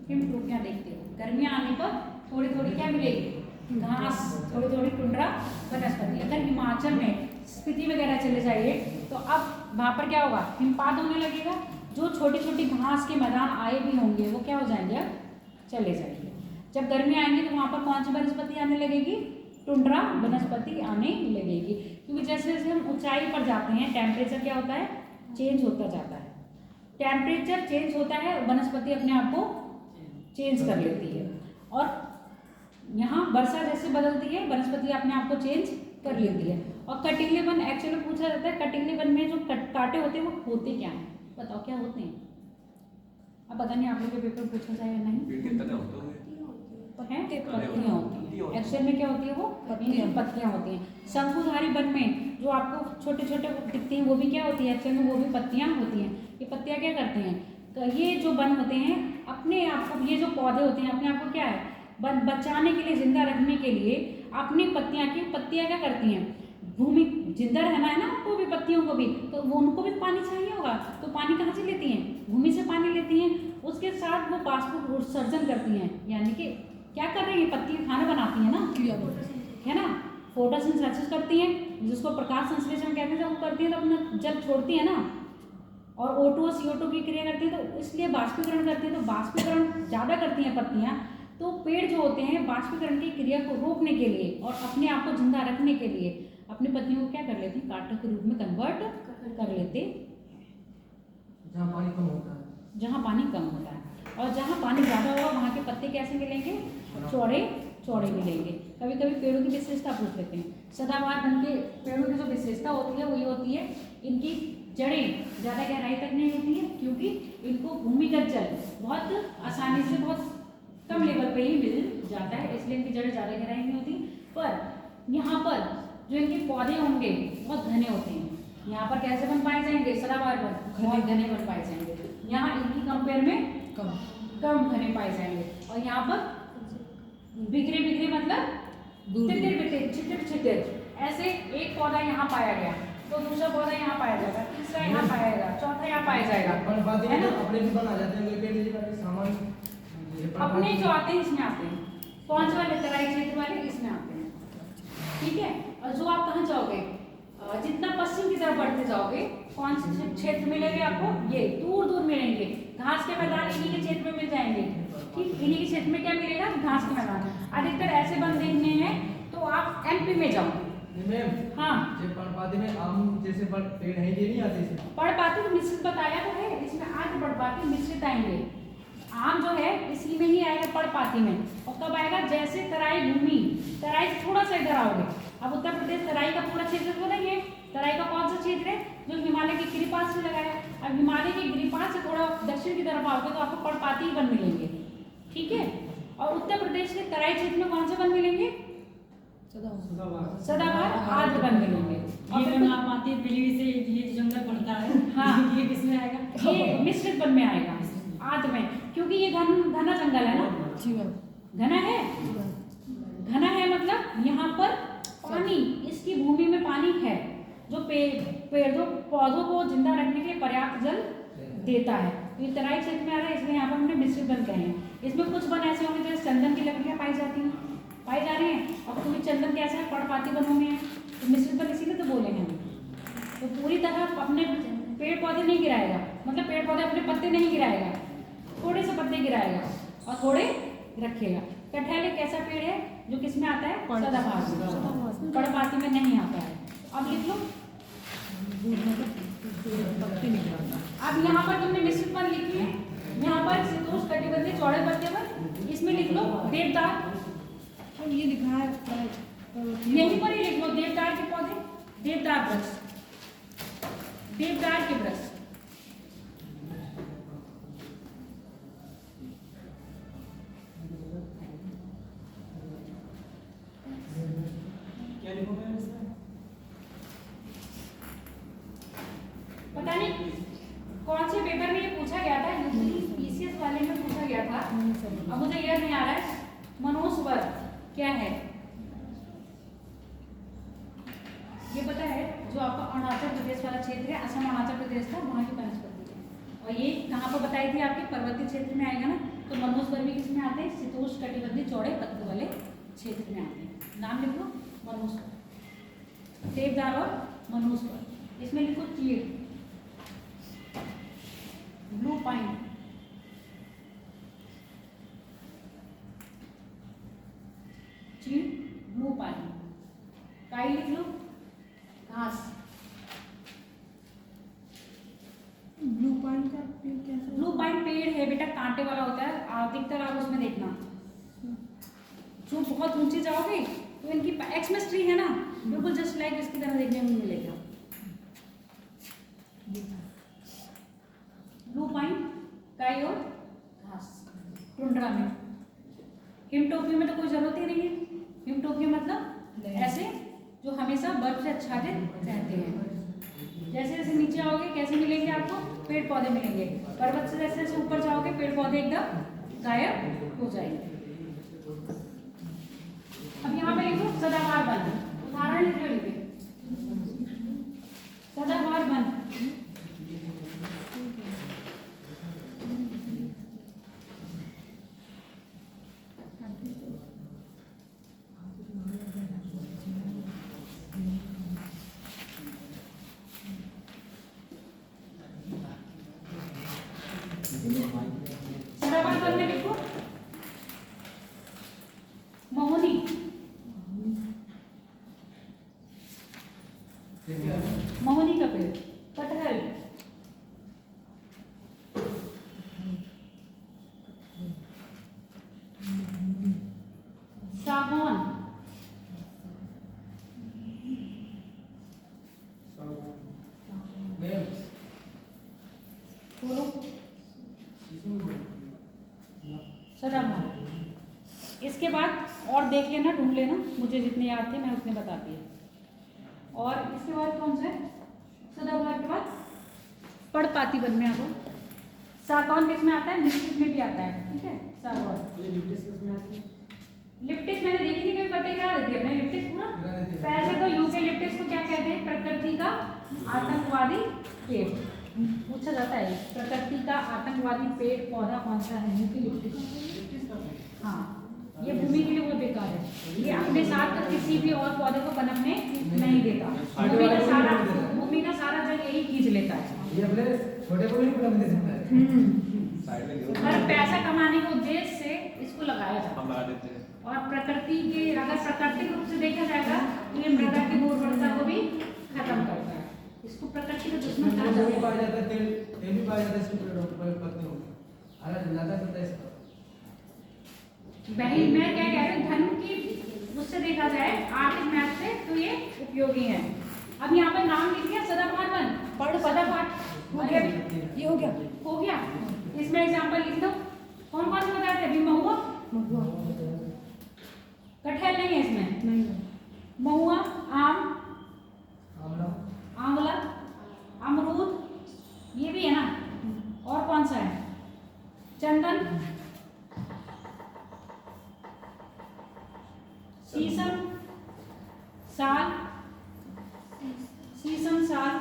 Speaker 1: हिमटोपियां देखते हो। गर्मियाँ आने पर थोड़ी थोड़ी क्या मिलेगी, घास, थोड़ी टुंड्रा वनस्पति। अगर हिमाचल में स्पीति वगैरह चले जाइए तो अब वहाँ पर क्या होगा, हिमपात होने लगेगा। जो छोटी छोटी घास के मैदान आए भी होंगे वो क्या हो जाएंगे, अब चले जाएंगे। जब गर्मी आएंगी तो वहाँ पर कौन सी वनस्पति आने लगेगी, टुंड्रा वनस्पति आने लगेगी। क्योंकि जैसे जैसे हम ऊंचाई पर जाते हैं टेम्परेचर क्या होता है, चेंज होता जाता है। टेम्परेचर चेंज होता है, वनस्पति अपने आप को चेंज कर लेती है। और यहाँ वर्षा जैसे बदलती है वनस्पति अपने आप को चेंज कर लेती है। और कटिंगले वन एक्चुअली पूछा जाता है, कटिंगले वन में जो कांटे होते हैं वो होते क्या हैं, बताओ क्या होते हैं? अब पता नहीं आप लोग के पेपर पूछा जाए या नहीं
Speaker 5: पेड़ के तने होते हैं।
Speaker 1: है, पत्तियां होती हैं। एक्चुअल में क्या होती है वो पत्तियां होती हैं। शंकुधारी वन में जो आपको छोटे छोटे दिखते हैं वो भी क्या होती है, एक्चुअल में वो भी पत्तियां होती हैं। ये पत्तियां क्या करते हैं, ये जो वन होते हैं अपने आप को, ये जो पौधे होते हैं अपने आप को क्या है बचाने के लिए, जिंदा रखने के लिए अपनी पत्तियां क्या करती हैं, भूमि जिंदा रहना है ना उनको भी, पत्तियों को भी, तो वो उनको भी पानी चाहिए होगा, तो पानी कहाँ से लेती हैं, भूमि से पानी लेती हैं। उसके साथ वो बाष्प उत्सर्जन करती हैं, यानी कि क्या कर रही है, पत्तियां खाना बनाती हैं ना, है ना, फोटोसिंथेसिस करती हैं, जिसको प्रकाश संश्लेषण कहते हैं। जब वो करती है तो अपना जल छोड़ती है ना, और O2 और CO2 की क्रिया करती है, तो इसलिए बाष्पीकरण करती है। तो बाष्पीकरण ज़्यादा करती हैं पत्तियाँ, तो पेड़ जो होते हैं बाष्पीकरण की क्रिया को रोकने के लिए और अपने आप को जिंदा रखने के लिए अपनी पत्तियों को क्या कर लेते हैं, कांटों के रूप में कन्वर्ट कर लेते
Speaker 6: जहाँ पानी कम होता है,
Speaker 1: जहाँ पानी कम होता है। और जहाँ पानी ज़्यादा होगा वहाँ के पत्ते कैसे मिलेंगे, चौड़े चौड़े मिलेंगे। कभी कभी पेड़ों की विशेषता पूछ लेते हैं। सदाबहार वन के पेड़ों की जो विशेषता होती है वो ये होती है, इनकी जड़ें ज़्यादा गहराई तक नहीं होती है, क्योंकि इनको भूमिगत जल बहुत आसानी से बहुत कम लेवल पे ही मिल जाता है, इसलिए इनकी जड़ें ज़्यादा गहराई नहीं होती। पर यहाँ पर जो इनके पौधे होंगे बहुत घने होते हैं। यहाँ पर कैसे वन पाए जाएंगे, सदाबहार वन बहुत घने वन पाए जाएंगे। यहाँ इनकी कंपेयर में कम घने पाए जाएंगे। और यहाँ पर बिखरे बिखरे मतलब छितिर छितिर ऐसे एक पौधा यहाँ पाया गया तो दूसरा पौधा यहाँ पाया जाएगा, तीसरा यहाँ पाया जाएगा, चौथा यहाँ पाया जाएगा, है ना।
Speaker 6: अपने भी बना जाते हैं पेड़ के सामान,
Speaker 1: अपने जो आते हैं इसमें आते हैं, कौन से वाले, तराई क्षेत्र वाले इसमें आते हैं, ठीक है। और जो आप कहाँ जाओगे, जितना पश्चिम की तरफ बढ़ते जाओगे कौन से क्षेत्र मिलेंगे आपको, ये दूर दूर मिलेंगे। घास के मैदान इन्हीं के क्षेत्र में मिल जाएंगे, ठीक, इन्हीं के क्षेत्र में क्या मिलेगा, घास के मैदान। अधिकतर ऐसे वन देखने हैं तो आप MP में जाओ।
Speaker 6: मैम
Speaker 1: हाँ,
Speaker 6: जो पर्णपाती में आम जैसे पेड़ हैं ये नहीं आते इसमें,
Speaker 1: पर्णपाती तो मिश्रित बताया तो है, इसमें आगे पर्णपाती मिश्रित आएंगे। आम जो है इसी में ही आएगा पर्णपाती में। और कब आएगा, जैसे तराई भूमि, तराई से थोड़ा सा इधर आओगे। अब उत्तर प्रदेश तराई का पूरा क्षेत्र तो नहीं है, तराई का कौन सा क्षेत्र है, जो हिमालय के गिरिपात से लगा है। अब हिमालय के गिरिपात से थोड़ा दक्षिण की तरफ आओगे तो आपको पर्णपाती वन मिलेंगे, ठीक है। और उत्तर प्रदेश के तराई क्षेत्र में कौन से वन मिलेंगे, सदाबहार आर्द्र वन मिलेंगे।
Speaker 2: ये वन आप आते हैं पीली से, ये जंगल पड़ता है,
Speaker 1: हाँ,
Speaker 2: ये किसमें आएगा,
Speaker 1: ये मिश्रित वन में आएगा, आर्द्र में, क्योंकि ये घना जंगल है ना, घना है, घना है मतलब यहाँ पर पानी, इसकी भूमि में पानी है जो पेड़ जो पौधों को जिंदा रखने के लिए पर्याप्त जल देता है। तो ये तराई क्षेत्र में आ रहा है, इसलिए यहाँ पर हमने मिश्रित वन कहे हैं। इसमें कुछ वन ऐसे होंगे जैसे चंदन की लकड़ियाँ पाई जाती हैं, पाई जा रही हैं। और क्योंकि चंदन कैसा है, पर्णपाती वनों में है, तो मिश्रित वन इसीलिए तो बोले हैं। तो पूरी तरह अपने पेड़ पौधे नहीं गिराएगा, मतलब पेड़ पौधे अपने पत्ते नहीं गिराएगा, थोड़े से पत्ते गिराएगा और थोड़े रखेगा। कटहल एक ऐसा पेड़ है जो किसमें आता है, सदाबहार में, पर्णपाती में नहीं आता है। अब लिख लो, अब यहाँ पर तुमने मिश्रित वन लिखी है, यहाँ पर शीतोष्ण कटिबंधीय चौड़े पत्ते वन, इसमें लिख लो देवदार,
Speaker 4: ये लिखा है
Speaker 1: यहीं पर ही लिख लो देवदार के पौधे, देवदार वृक्ष, देवदार के वृक्ष।
Speaker 2: क्या लिखोगे इसमें,
Speaker 1: पता नहीं कौन से पेपर में ये पूछा गया था, यूपी PCS वाले में पूछा गया था, अब मुझे याद नहीं आ रहा है। मनोस्वर क्या है, ये पता है, जो आपका अरुणाचल प्रदेश वाला क्षेत्र है, असम अरुणाचल प्रदेश था, वहाँ की वनस्पति है। और ये कहाँ पर बताई थी, आपके पर्वतीय क्षेत्र में आएगा ना, तो मनोस्वर भी किसमें आते हैं, शीतोष्ण कटिबंधीय चौड़े पत्ते वाले क्षेत्र में आते हैं। नाम लिख लो, मनोस्वर, देवदार और मनोस्वर। इसमें लिखो चीड़, ब्लू पाइन, चीड़, ब्लू पाइन, काई लिख लो, घास,
Speaker 4: ब्लू पाइन का पेड़ कैसा,
Speaker 1: ब्लू पाइन पेड़ है बेटा, कांटे वाला होता है, अधिकतर आप उसमें देखना, जो बहुत बहुत ऊंचे जाओगे तो इनकी एक्समस ट्री है ना, बिल्कुल जस्ट लाइक इसकी तरह देखने में मिलेगा। ब्लू पाइन काई और घास टुंड्रा में। हिमटोपियो में तो कोई जरूरत ही नहीं है। हिमटोपियो मतलब ऐसे जो हमेशा बर्फ से आच्छादित रहते हैं। जैसे जैसे नीचे आओगे कैसे मिलेंगे आपको, पेड़ पौधे मिलेंगे। पर्वत से जैसे जैसे ऊपर जाओगे पेड़ पौधे एकदम गायब हो जाएंगे। अब यहाँ पे लिखो सदाबहार वन, उदाहरण लिखे सदाबहार वन। सदाबहार वन में लिखो महोनी, महोनी का पेड़, कटहल, सागौन, सदाबहार। इसके बाद और देख लेना, ढूंढ लेना, मुझे जितने याद थे मैं उतने बताती है। और इसके बाद कौन सा है सदाबहार के बाद पर्णपाती वन में आपको सागौन किस में आता है, लिप्टिस में भी आता है, ठीक है। सागौन लिप्टिस मैंने देखी नहीं, कभी पता क्या रहती है अपने लिप्टिस पूरा। वैसे तो यूकेलिप्टिस को क्या कहते हैं, प्रकृति का आतंकवादी पेड़ पूछा जाता है। प्रकृति का आतंकवादी पेड़ पौधा कौन सा है, यूकेलिप्टिस। हाँ, ये भूमि के लिए बहुत बेकार है। ये अपने साथ तो किसी भी और पौधे को पनपने नहीं देता। भूमि का सारा जल यही खींच लेता है।
Speaker 6: ये अपने छोटे को नहीं पनपने देता है।
Speaker 1: पर पैसा कमाने के उद्देश्य से इसको लगाया जाता है।
Speaker 5: हम लगा देते हैं।
Speaker 1: और प्रकृति के अगर प्राकृतिक रूप से देखा जाएगा तो ये मृदा की उर्वरता को भी खत्म करता है। इसको प्रकृति का दुश्मन कहा
Speaker 6: तेल भी
Speaker 1: जाता
Speaker 6: पाया जाता है, तेल भी पाया जाता है इसके पत्ते में। अलग ज्यादा होता है इसका।
Speaker 1: वही मैं क्या कह रही हूँ, धन की उससे देखा जाए आर्थिक मैथ से तो ये उपयोगी है। अब यहाँ पर नाम लिख दिया सदाबहार वन, सदाबहार
Speaker 4: ये हो गया।
Speaker 1: हो गया। इसमें एग्जाम्पल लिख दो, कौन कौन से बताए थे अभी, महुआ, कटहल नहीं है इसमें, महुआ, आम, आंवला, अमरूद, ये भी है ना। और कौन सा है, चंदन, शीशम, साल, शीशम, साल।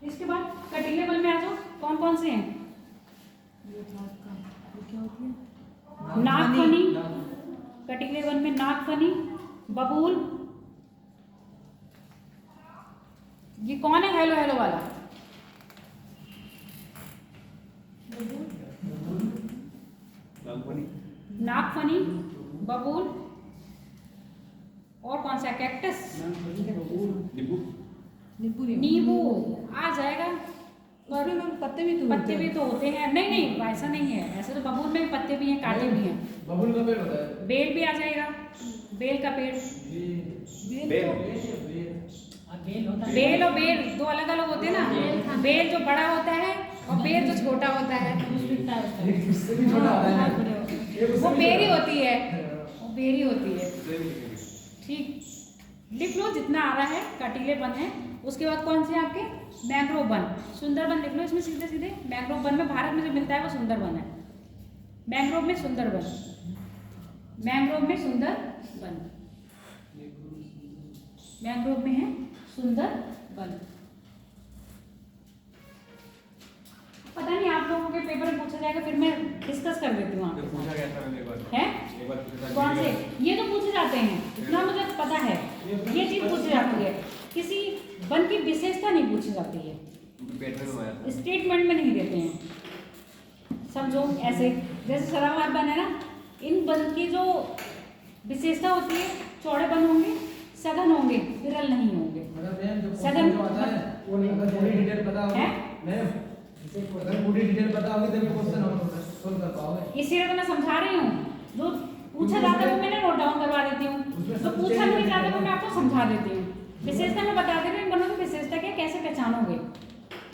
Speaker 1: इसके बाद कटीले वन में आ जाओ, कौन कौन से हैं, नागफनी, कटीले वन में नागफनी, बबूल, ये कौन है हेलो हेलो वाला, नागफनी, बबूल, और कौन सा, कैक्टस, नींबू आ जाएगा।
Speaker 4: उसमें मैम पत्ते भी तो
Speaker 1: होते हैं। नहीं नहीं ऐसा नहीं है, ऐसे तो बबूल में भी पत्ते भी हैं, कांटे भी हैं।
Speaker 6: बबूल का पेड़ होता है।
Speaker 1: बेल भी आ जाएगा, बेल का पेड़। बेल और बेर दो अलग अलग होते हैं ना। बेल जो बड़ा होता है और बेर जो छोटा होता है,
Speaker 6: इससे भी छोटा होता है।
Speaker 1: वो बेरी होती है, वो बेरी होती है। ठीक, लिख लो जितना आ रहा है। कटीले वन है, उसके बाद कौन से आपके, मैंग्रोव वन, सुंदरबन लिख लो इसमें सीधे सीधे। मैंग्रोव वन में भारत में जो मिलता है वो सुंदरबन है। मैंग्रोव में सुंदरबन, मैंग्रोव में सुंदरबन, मैंग्रोव में है सुंदरबन। पता नहीं आप लोगों के पेपर में पूछा जाएगा, फिर मैं डिस्कस कर देती हूँ आपके साथ।
Speaker 5: पूछा गया था मैंने एक बार।
Speaker 1: है
Speaker 5: एक बार पूछा था।
Speaker 1: कौन से, ये तो पूछे जाते हैं, इतना मुझे पता है। ये चीज पूछी जाती है, किसी वन की विशेषता नहीं पूछी जाती है,
Speaker 5: पेट में आया था।
Speaker 1: स्टेटमेंट में नहीं देते हैं। समझो ऐसे जैसे सदाबहार वन है ना, इन वन की जो विशेषता होती है, चौड़े वन होंगे, सघन होंगे, विरल नहीं होंगे। सघन
Speaker 6: जो आता है वो अगर पूरी डिटेल पता होगी,
Speaker 1: है?
Speaker 6: मैम अगर पूरी डिटेल पता होगी तभी क्वेश्चन होगा। सोल्व कर पाओगे।
Speaker 1: इसीलिए तो मैं समझा रही हूँ, जो पूछा जाता है वो मैंने नोट डाउन करवा देती हूँ, तो पूछा नहीं जाता तो मैं आपको समझा देती हूँ। विशेषता मैं बता दे रही हूँ, बनों की विशेषता क्या, कैसे पहचानोगे।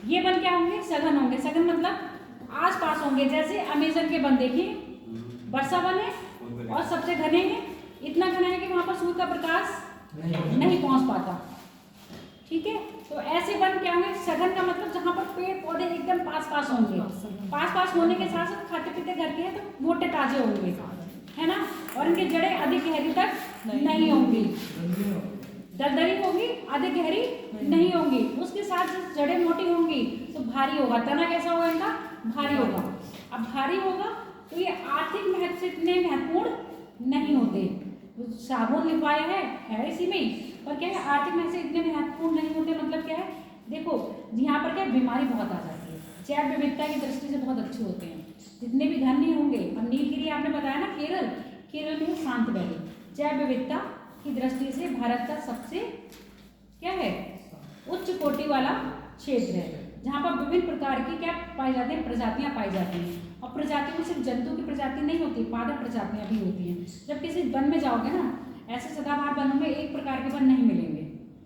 Speaker 1: ये बन क्या होंगे, सघन होंगे। सघन मतलब आस पास होंगे, जैसे अमेजन के वन देखिए, वर्षा वन है और सबसे घने हैं, इतना घना है कि वहाँ पर सूर्य का प्रकाश नहीं पहुँच पाता। ठीक है, तो ऐसे वन क्या होंगे, सघन का मतलब जहाँ पर पेड़ पौधे एकदम पास पास होंगे। पास पास होने के साथ साथ खाते पीते घर के हैं तो मोटे ताजे होंगे, है ना, और इनकी जड़ें अधिक गहरी तक नहीं होंगी, दलदली होगी, अधिक गहरी नहीं होंगी। उसके साथ साथ जड़ें मोटी होंगी तो भारी होगा। तना कैसा होगा इनका, भारी होगा। अब भारी होगा तो ये आर्थिक महत्व से इतने महत्वपूर्ण नहीं होते। साबुन लिखवाया है इसी में ही, पर क्या है आर्थिक महत्व से इतने महत्वपूर्ण नहीं होते। मतलब क्या है, देखो यहाँ पर क्या बीमारी बहुत आ जाती है, जैव विविधता की दृष्टि से बहुत अच्छे होते हैं, जितने भी घन नहीं होंगे। अब नीलगिरी आपने बताया ना, केरल में शांत वैली, जैव विविधता की दृष्टि से भारत का सबसे क्या है, उच्च कोटि वाला क्षेत्र है, जहाँ पर विभिन्न प्रकार की क्या पाई जाती हैं, प्रजातियाँ पाई जाती हैं। और प्रजातियों में सिर्फ जंतु की प्रजाति नहीं होती, पादप प्रजातियाँ भी होती हैं। जब किसी वन में जाओगे ना, ऐसे सदाबहार वनों में एक प्रकार के वन नहीं मिलेंगे,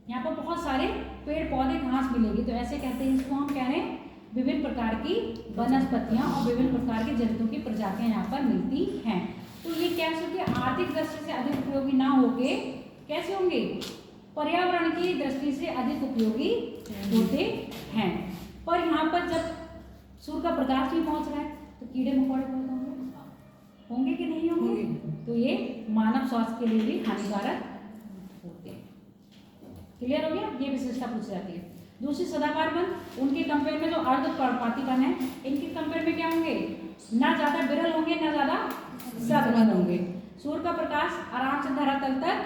Speaker 1: यहाँ पर बहुत सारे पेड़ पौधे घास मिलेगी। तो ऐसे कहते हैं, इसको हम कह रहे हैं विभिन्न प्रकार की वनस्पतियाँ और विभिन्न प्रकार के जंतुओं की प्रजातियाँ यहाँ पर मिलती हैं। तो ये कैसे होगी, आर्थिक दृष्टि से अधिक उपयोगी ना होके कैसे होंगे, पर्यावरण की दृष्टि से अधिक उपयोगी होते हैं। पर यहाँ पर जब सूर्य का प्रकाश नहीं पहुँच रहा है तो कीड़े मकोड़े बहुत होंगे कि नहीं होंगे, तो ये मानव स्वास्थ्य के लिए भी हानिकारक होते हैं। क्लियर हो गया, ये विशेषता पूछी जाती है। दूसरी सदाबहार वन, उनके कंपेयर में जो अर्ध पर्णपाती वन है, इनके कंपेयर में क्या होंगे, ना ज्यादा विरल होंगे ना ज्यादा सघन होंगे। सूर्य का प्रकाश आराम से धरातल तक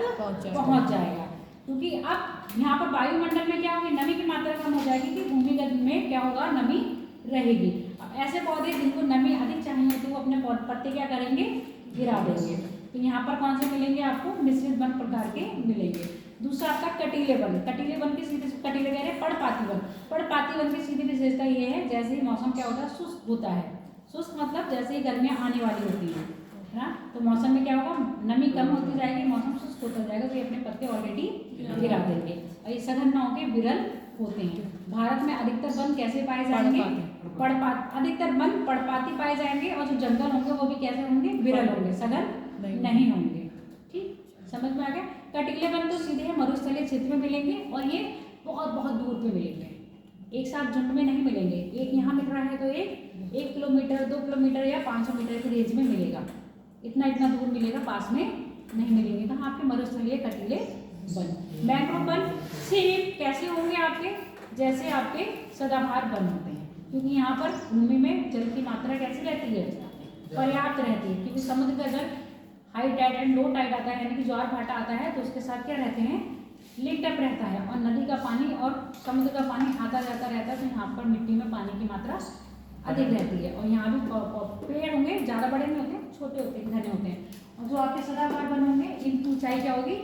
Speaker 1: पहुंच जाएगा, क्योंकि अब यहाँ पर वायुमंडल में क्या होगी, नमी की मात्रा कम हो जाएगी कि भूमिगत में क्या होगा, नमी रहेगी। अब ऐसे पौधे जिनको नमी अधिक चाहिए होती है वो अपने पत्ते क्या करेंगे, गिरा देंगे। तो यहाँ पर कौन से मिलेंगे आपको, मिश्रित वन प्रकार के मिलेंगे। दूसरा आपका कटीले वन, कटीले वन की सीधी, कटीले कह रहे हैं पर्णपाती वन। पर्णपाती वन की सीधी विशेषता ये है, जैसे ही मौसम क्या होता है, शुष्क होता है। शुष्क मतलब जैसे ही गर्मियाँ आने वाली होती है ना, तो मौसम में क्या होगा, नमी कम होती जाएगी, मौसम शुष्क होता जाएगा, तो ये अपने पत्ते ऑलरेडी गिरा देंगे। और ये सघन ना होकर विरल होते हैं। भारत में अधिकतर वन कैसे पाए जाएंगे, अधिकतर वन पर्णपाती पाए जाएंगे, और जो जंगल होंगे वो भी कैसे होंगे, विरल होंगे, सघन नहीं होंगे। ठीक, समझ में आ गया। कटीले वन तो सीधे मरुस्थलीय क्षेत्र में मिलेंगे, और ये बहुत बहुत दूर पे मिलेंगे, एक साथ झुंड में नहीं मिलेंगे। एक यहाँ मिल रहा है तो एक 1 किलोमीटर 2 किलोमीटर या 500 मीटर की रेंज में मिलेगा, इतना दूर मिलेगा, पास में नहीं मिलेंगे। कहाँ आपके मरुस्थलीय कटीले वन। मैंग्रोव वन सेम कैसे होंगे आपके, जैसे आपके सदाबहार वन होते हैं, क्योंकि यहाँ पर भूमि में जल की मात्रा कैसी रहती है, पर्याप्त रहती है, क्योंकि समुद्र का जल high tide and low tide आता है, यानी कि ज्वार भाटा आता है तो उसके साथ क्या रहते हैं, लिंक्ड अप रहता है, और नदी का पानी और समुद्र का पानी आता जाता रहता है, तो यहाँ पर मिट्टी में पानी की मात्रा अधिक रहती है। और यहाँ भी पेड़ होंगे, ज़्यादा बड़े नहीं होते, छोटे होते हैं, घने होते हैं। और जो आपके सदाबहार वन होंगे, इनकी ऊंचाई क्या होगी,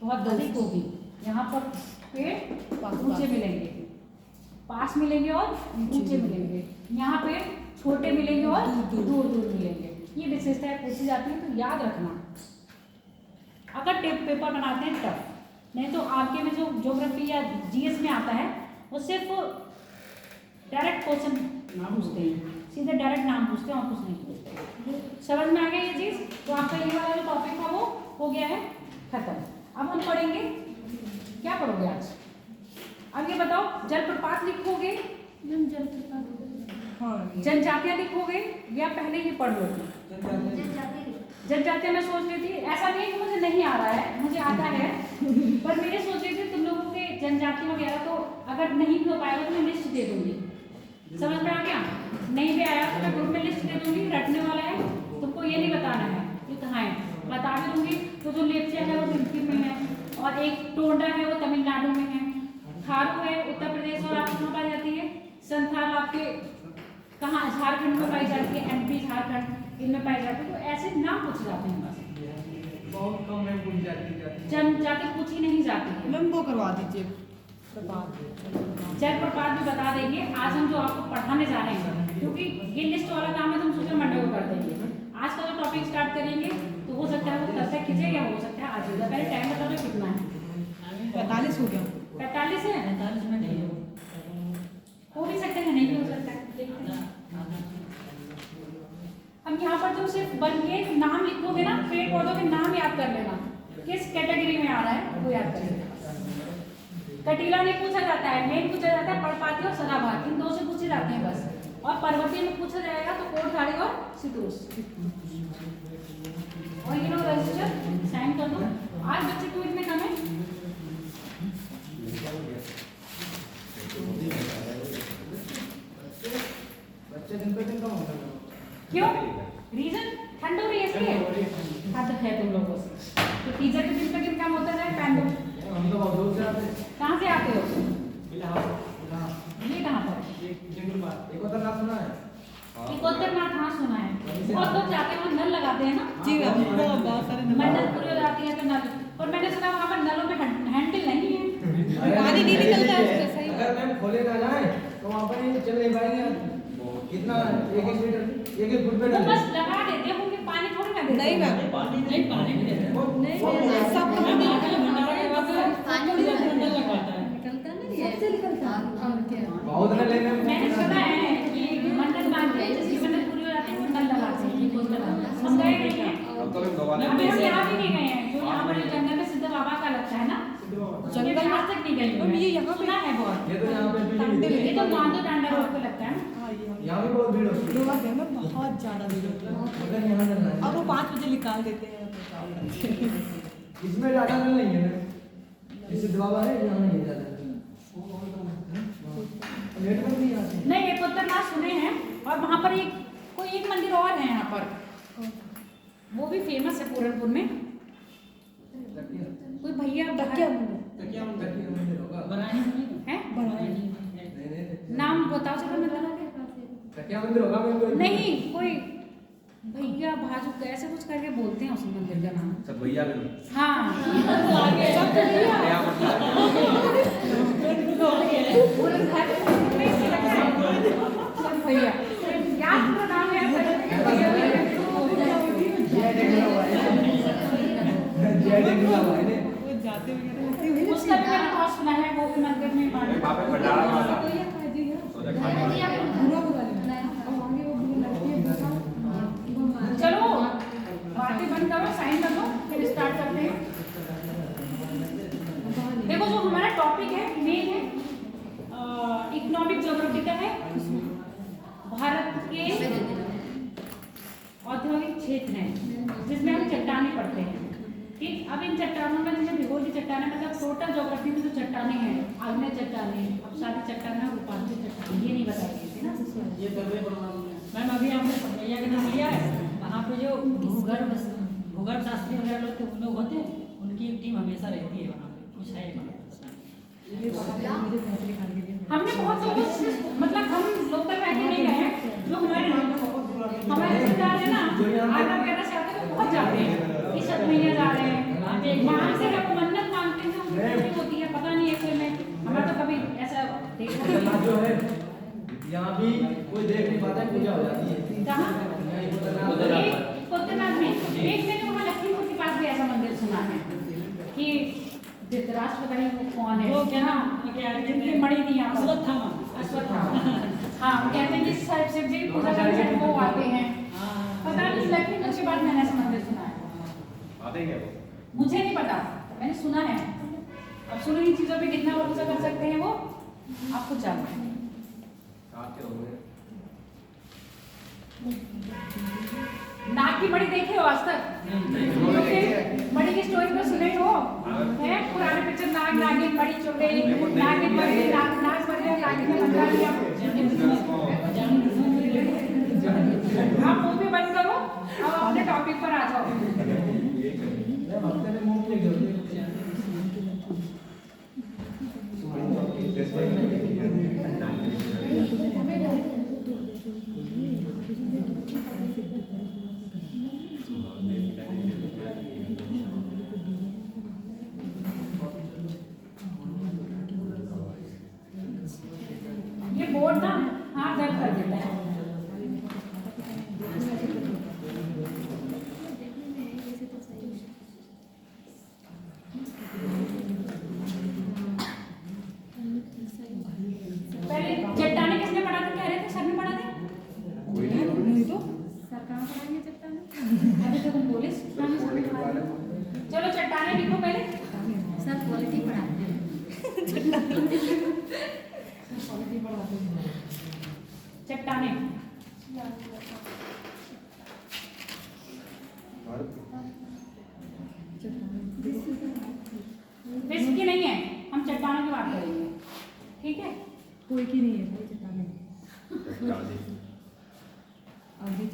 Speaker 1: बहुत अधिक होगी। यहाँ पर पेड़ ऊंचे मिलेंगे, पास मिलेंगे और ऊंचे मिलेंगे, यहाँ पेड़ छोटे मिलेंगे और दूर दूर मिलेंगे। ये विशेषताएं पूछी जाती हैं, तो याद रखना। अगर पेपर बनाते हैं तब, नहीं तो आपके में जो ज्योग्राफी या जीएस में आता है वो सिर्फ डायरेक्ट क्वेश्चन पूछते हैं, सीधे डायरेक्ट नाम पूछते हैं और कुछ नहीं पूछते। समझ में आ गया ये चीज़, तो आपका ये वाला जो टॉपिक था वो हो गया है खत्म। अब हम पढ़ेंगे, क्या पढ़ोगे आज, अब ये बताओ, जलप्रपात लिखोगे, जनजातियाँ लिखोगे, या पहले ये पढ़ लोगे। जनजातियाँ मैं सोच रही थी, ऐसा नहीं कि मुझे नहीं आ रहा है, मुझे आता है, पर मेरे सोच रही थी तुम लोगों के जनजाति वगैरह तो अगर नहीं हो पाएगा तो मैं लिस्ट दे दूंगी। समझ में आ गया, नहीं भी आया तो मैं ग्रुप में लिस्ट दे दूंगी, रटने वाला है, तुमको ये नहीं बताना है ये कहाँ है, बता भी दूंगी। तो जो लेप्चा है वो दिल्ली में है, और एक टोंडा है वो तमिलनाडु में है, थारू है उत्तर प्रदेश और आपको पाई जाती है, संथाल आपके कहाँ झारखंड में पाई जाती है, एमपी झारखंड इनमें पाई जाती है। तो ऐसे नाम पूछे जाते हैं, बस
Speaker 6: बहुत कम में पूछ जाती है,
Speaker 1: जनजाति पूछी नहीं जाती है।
Speaker 4: मैम वो करवा दीजिए,
Speaker 1: जलप्रपात भी बता देंगे। आज हम जो आपको पढ़ाने जा रहे हैं क्योंकि ये लिस्ट वाला काम है तो हम सोचे मंडे को कर देंगे। आज का जो टॉपिक स्टार्ट करेंगे तो हो सकता है वो कल तक खींचे या हो सकता है आज होगा। पहले टाइम बता दो कितना है?
Speaker 4: 45 हो गया।
Speaker 1: 45 है?
Speaker 2: 45 में नहीं
Speaker 1: हो भी सकता है, नहीं भी हो सकता है, देखते हैं। हम यहाँ पर तुम सिर्फ बन के नाम लिखोगे ना, पेड़ पौधों के नाम याद कर लेना, किस कैटेगरी में आ रहा है वो याद कर लेना। कटीला में पूछा जाता है, मेन पूछा जाता है पर्णपाती और सदाबहार, इन दो से पूछे जाते हैं बस। और पर्वतीय में पूछा जाएगा तो कोटधारी और शीतोष्ण। और ये लोग रजिस्टर साइन कर दो। आज बच्चे क्यों इतने कम है?
Speaker 6: बच्चे दिन पे दिन कम होता है।
Speaker 1: क्यों? रीजन ठंड हो रही है इसलिए? आदत है तुम लोगों से। तो टीचर के दिन पे दिन कम होता है पहन दो।
Speaker 6: हम तो बहुत दूर से आते हैं।
Speaker 1: कहाँ से आते हो?
Speaker 6: इलाहाबाद।
Speaker 1: ये कहाँ पर?
Speaker 6: एक और नाम सुना है?
Speaker 1: इकोतरनाथ, हाँ सुना है। बहुत लोग जाते हैं वहाँ नल लगाते हैं ना?
Speaker 4: जी मैम, बहुत सारे
Speaker 1: मंडल पूरी हो जाती है तो नल। और मैंने सुना वहाँ पर नलों में हैंडल नहीं है।
Speaker 4: पानी नहीं निकलता है उससे, सही
Speaker 6: अगर मैम खोले ना जाए तो वहाँ पर ही चल नहीं पाएंगे। कितना 1-1 मीटर 1-1 फुट पे
Speaker 1: वो बस लगा देते होंगे, पानी थोड़ी ना देते।
Speaker 4: नहीं मैम,
Speaker 2: नहीं पानी भी देते हैं।
Speaker 4: नहीं ऐसा पानी नहीं
Speaker 6: बहुत न लेने
Speaker 1: मैंने सुना है कि मंडल बांधते हैं, जिसकी मंडल पूरी हो जाती है मंडल लगाते हैं। हम गए नहीं हैं, अभी हम यहाँ भी नहीं गए हैं। जो यहाँ पर जो जंगल में सिद्ध बाबा का लगता है ना, जंगल में आज तक नहीं गई हूँ मैं।
Speaker 4: ये यहाँ पे
Speaker 1: सुना है बहुत।
Speaker 6: ये तो यहाँ पे
Speaker 4: तांडे में।
Speaker 1: ये तो मांडो डांडा रोड पे लगता है ना।
Speaker 6: यहाँ भी बहुत भीड़ होती है।
Speaker 4: लोग में बहुत ज्यादा भीड़ होती है।
Speaker 6: मगर यहाँ नल नहीं है।
Speaker 4: और वो 5 बजे निकाल देते हैं तो क्या होता है।
Speaker 6: इसमें ज्यादा नल नहीं है ना। इससे दबाव है यहाँ नहीं है ज्यादा। नेटवर्क नहीं आते।
Speaker 1: नहीं, एक उत्तरनाथ सुने हैं। और वहाँ पर एक मंदिर और है यहाँ पर, वो भी फेमस है पूरनपुर में। कोई भैया
Speaker 4: तकिया
Speaker 6: तकिया मंदिर होगा।
Speaker 2: बनानी नहीं
Speaker 1: है,
Speaker 6: नहीं
Speaker 1: नाम बताओ जरा मतलब।
Speaker 6: तकिया मंदिर होगा मैं तो
Speaker 1: नहीं, कोई भैया भाजू कैसे कुछ करके बोलते हैं उस मंदिर का नाम।
Speaker 5: सब भैया के
Speaker 1: हाँ पूरे घर में ऐसे लगता है सब भैया याद पूरा नाम याद कर
Speaker 4: वो जाते वगैरह
Speaker 1: उसका भी मैंने बहुत सुना है। वो भी मंदिर में मानो।
Speaker 5: वहाँ पे भंडारा वाला
Speaker 1: चलो बातें बंद करो, साइन कर दो, फिर स्टार्ट करते हैं। देखो जो हमारा टॉपिक है मेन है इकोनॉमिक ज्योग्राफी का है। भारत के औद्योगिक क्षेत्र हैं जिसमें हम चट्टानें पढ़ते हैं। ठीक, अब इन चट्टानों में जैसे भूगोल की चट्टानें मतलब टोटल ज्योग्राफी में जो चट्टानें हैं, आग्नेय चट्टानें, अपसारी चट्टानें और उपांतीय चट्टानें, ये नहीं बताई गई थी ना।
Speaker 6: ये सर्वे प्रणाली है।
Speaker 2: मैम अभी आपने भैया का नाम लिया है, वहाँ पे जो भूगर्भ शास्त्री वगैरह लोग तो लोग होते हैं, उनकी एक टीम हमेशा रहती है वहाँ पे। कुछ है
Speaker 1: हमने बहुत लोगों से मतलब हम लोग तक ऐसे नहीं गए हैं। जो हमारे रिश्तेदार है ना आगरा वगैरह से आते हैं, वो बहुत जाते हैं। इस मैया जा रहे हैं, वहाँ से जब मन्नत मांगते हैं उनको पूरी होती है। पता नहीं है कोई में हमारा तो कभी ऐसा देखा नहीं
Speaker 6: यहाँ
Speaker 1: है।
Speaker 6: जो है यहाँ भी कोई देख नहीं पाता, पूजा हो जाती है।
Speaker 1: कहाँ?
Speaker 6: यहाँ
Speaker 1: उत्तरनाथ में एक मैंने वहाँ लखीमपुर के पास भी ऐसा मंदिर सुना है कि धृतराष्ट्र पता नहीं वो कौन है,
Speaker 2: वो क्या
Speaker 1: हाँ,
Speaker 2: क्या
Speaker 1: जिनकी मणि थी यहाँ पर।
Speaker 2: अश्वत्थामा।
Speaker 1: अश्वत्थामा। हाँ, वो कहते हैं कि शिव जी की पूजा करने से वो आते हैं। पता नहीं लखीमपुर के बाद मैंने ऐसा मंदिर सुना है।
Speaker 5: आते हैं क्या वो?
Speaker 1: मुझे नहीं पता, मैंने सुना है। अब सुनी हुई चीजों पे कितना भरोसा कर सकते हैं वो आप खुद जानो।
Speaker 5: आते होंगे।
Speaker 1: नाग की मणि देखे हो आज तक? मणि की स्टोरी तो सुने ही हो, है पुराने पिक्चर नाग नागिन मणि चुड़ैल नागिन मणि नाग मणि नागिन ने बंधा लिया। आप वो भी बंद करो, अब अपने टॉपिक पर आ जाओ।
Speaker 6: हफ्ते में मुफ्त नहीं करते।
Speaker 1: ये बोर्ड ना हाथ दर्द कर देता है। है लिखो पहले।
Speaker 3: सर क्वालिटी पढ़ाते हैं।
Speaker 1: चट्टाने, विश्व की नहीं है, हम चट्टानों की बात करेंगे, ठीक है।
Speaker 4: कोई की नहीं है भाई चट्टाने।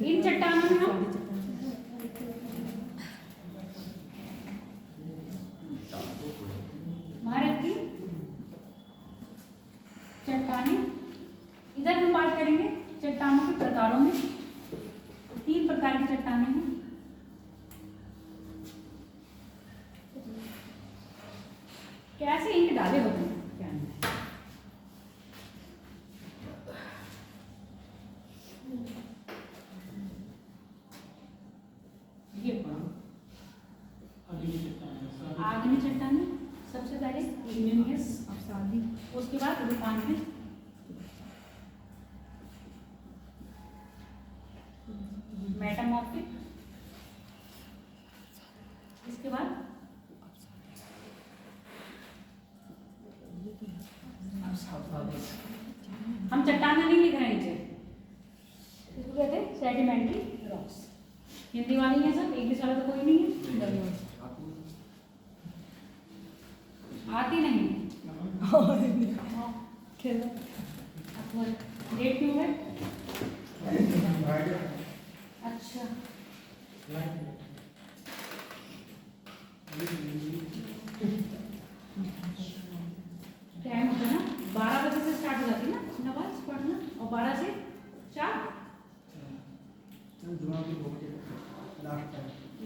Speaker 1: इन चट्टानों में हम भारत की चट्टाने, इधर हम बात करेंगे चट्टानों के प्रकारों में। 3 प्रकार की चट्टानें हैं। कैसे इंक डाले होते हैं क्या नहीं? ये पढ़ो। आग्नेय चट्टानें सबसे पहले इग्नेयस अवसादी, उसके बाद रूपांतरित, मेटामॉर्फिक, इसके बाद हम चट्टानें नहीं लिख रहे हैं नीचे, इसको कहते हैं सेडिमेंट्री रॉक्स। हिंदी वाली है सब, इंग्लिश वाला तो कोई नहीं है। आती नहीं
Speaker 4: खेलो
Speaker 1: डेट क्यों है? अच्छा, टाइम होता है ना 12 बजे से स्टार्ट हो जाती है ना नमाज पढ़ना, और 12 से 4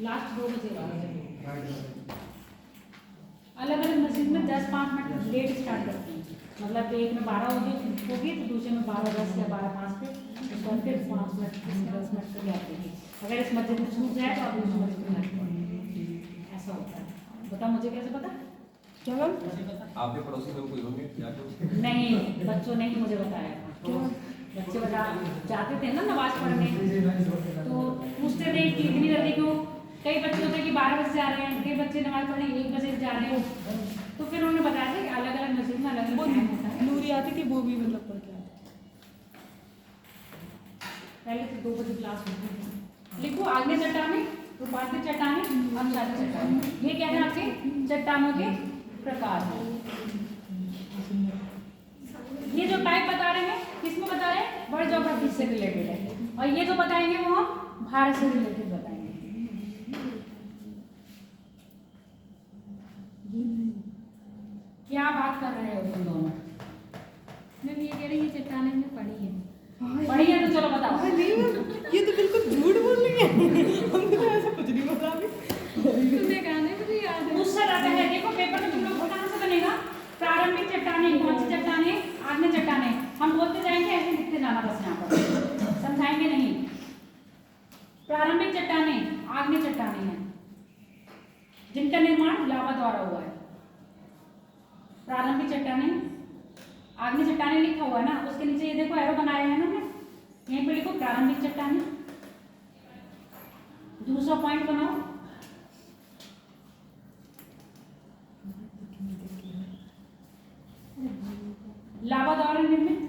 Speaker 1: लास्ट 2 बजे। अलग अलग मस्जिद में 10-5 मिनट लेट स्टार्ट करते हैं, मतलब एक में 12 होगी तो दूसरे में 12:10 या 12:05 पे, उसके बाद फिर 5 मिनट 10 मिनट तक आते हैं। अगर इस मस्जिद में छूट जाए तो आप दूसरी मस्जिद में जाते हैं, ऐसा होता है। बताओ मुझे कैसे पता?
Speaker 4: क्या मैम?
Speaker 5: आपके पड़ोसी लोग कोई होंगे क्या कुछ?
Speaker 1: नहीं, बच्चों ने ही मुझे बताया था। बच्चे बता जाते थे ना नमाज पढ़ने, तो पूछते थे कि इतनी जल्दी क्यों। कई बच्चे होते हैं कि 12 बजे जा रहे हैं, कई बच्चे नमाज पढ़ने 1 बजे जा रहे हैं। तो फिर उन्होंने बताया था कि अलग अलग मस्जिद में अलग अलग टाइम होता है।
Speaker 4: नूरी आती थी वो भी मतलब पढ़ के आती।
Speaker 1: पहले तो 2 बजे क्लास होती थी। लिखो आग्नेय चट्टानें, रूपांतरित चट्टानें, अवसादी चट्टानें। ये क्या है आपके चट्टानों के प्रकार हैं। ये जो टाइप बता रहे हैं किसमें बता रहे हैं? वर्ल्ड ज्योग्राफी से रिलेटेड है, और ये जो बताएंगे वो हम भारत से रिलेटेड बताएंगे। क्या बात कर रहे हो तुम दोनों?
Speaker 3: मैं ये कह रही हूँ चट्टाने में पढ़ी है।
Speaker 1: पढ़ी है तो चलो बताओ।
Speaker 4: नहीं मैम, ये तो बिल्कुल झूठ बोल रही है। हमने तो ऐसा कुछ नहीं बोला अभी।
Speaker 3: तुमने कहा नहीं मुझे याद है।
Speaker 1: पूछा जाता है, देखो पेपर में तुम लोग को कहाँ से बनेगा? प्रारंभिक चट्टानें, कौन सी चट्टानें? आग्नेय चट्टानें। हम बोलते जाएंगे, ऐसे लिखते जाना बस, यहाँ पर समझाएंगे नहीं। प्रारंभिक चट्टानें आग्नेय चट्टानें हैं जिनका निर्माण लावा द्वारा हुआ है। प्रारंभिक चट्टानें, आग्नेय चट्टानें लिखा हुआ है ना, उसके नीचे ये देखो एरो बनाया है ना हमने, यहीं पे लिखो प्रारंभिक चट्टानें। दूसरा पॉइंट बनाओ, लावा द्वारा निर्मित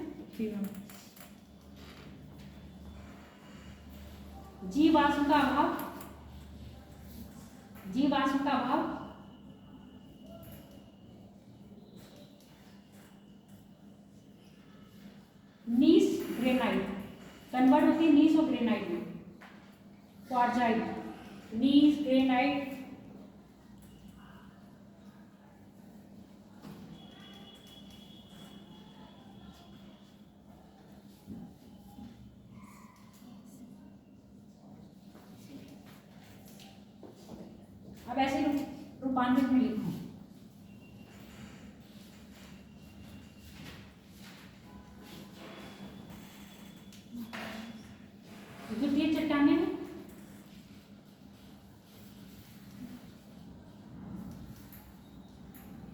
Speaker 1: जीवाश्म का अभाव, जीवाश्म का अभाव, नीस ग्रेनाइट, कन्वर्ट होती है नीस और ग्रेनाइट में, क्वार्जाइट, नीस ग्रेनाइट, अब ऐसे रूपांतरित में लिखो। द्वितीय चट्टाने में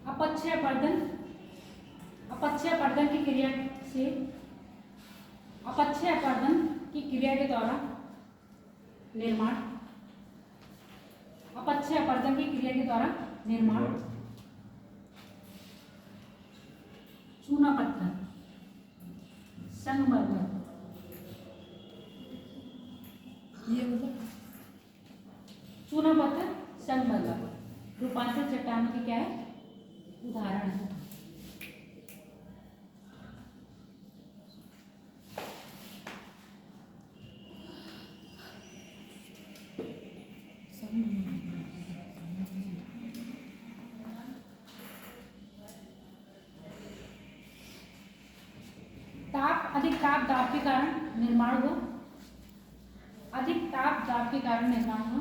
Speaker 1: अपक्षय अपर्दन, अपक्षय अपर्दन की क्रिया से, अपक्षय अपर्दन की क्रिया के द्वारा निर्माण, अपक्षय अपर्दन की क्रिया के द्वारा निर्माण, चूना पत्थर, संगमरमर,
Speaker 4: ये मतलब
Speaker 1: चूना पत्थर, संगमरमर रूपांतरित चट्टानों की क्या है उदाहरण है। अधिक ताप दाब के कारण निर्माण हुआ, अधिक ताप दाब के कारण निर्माण हुआ।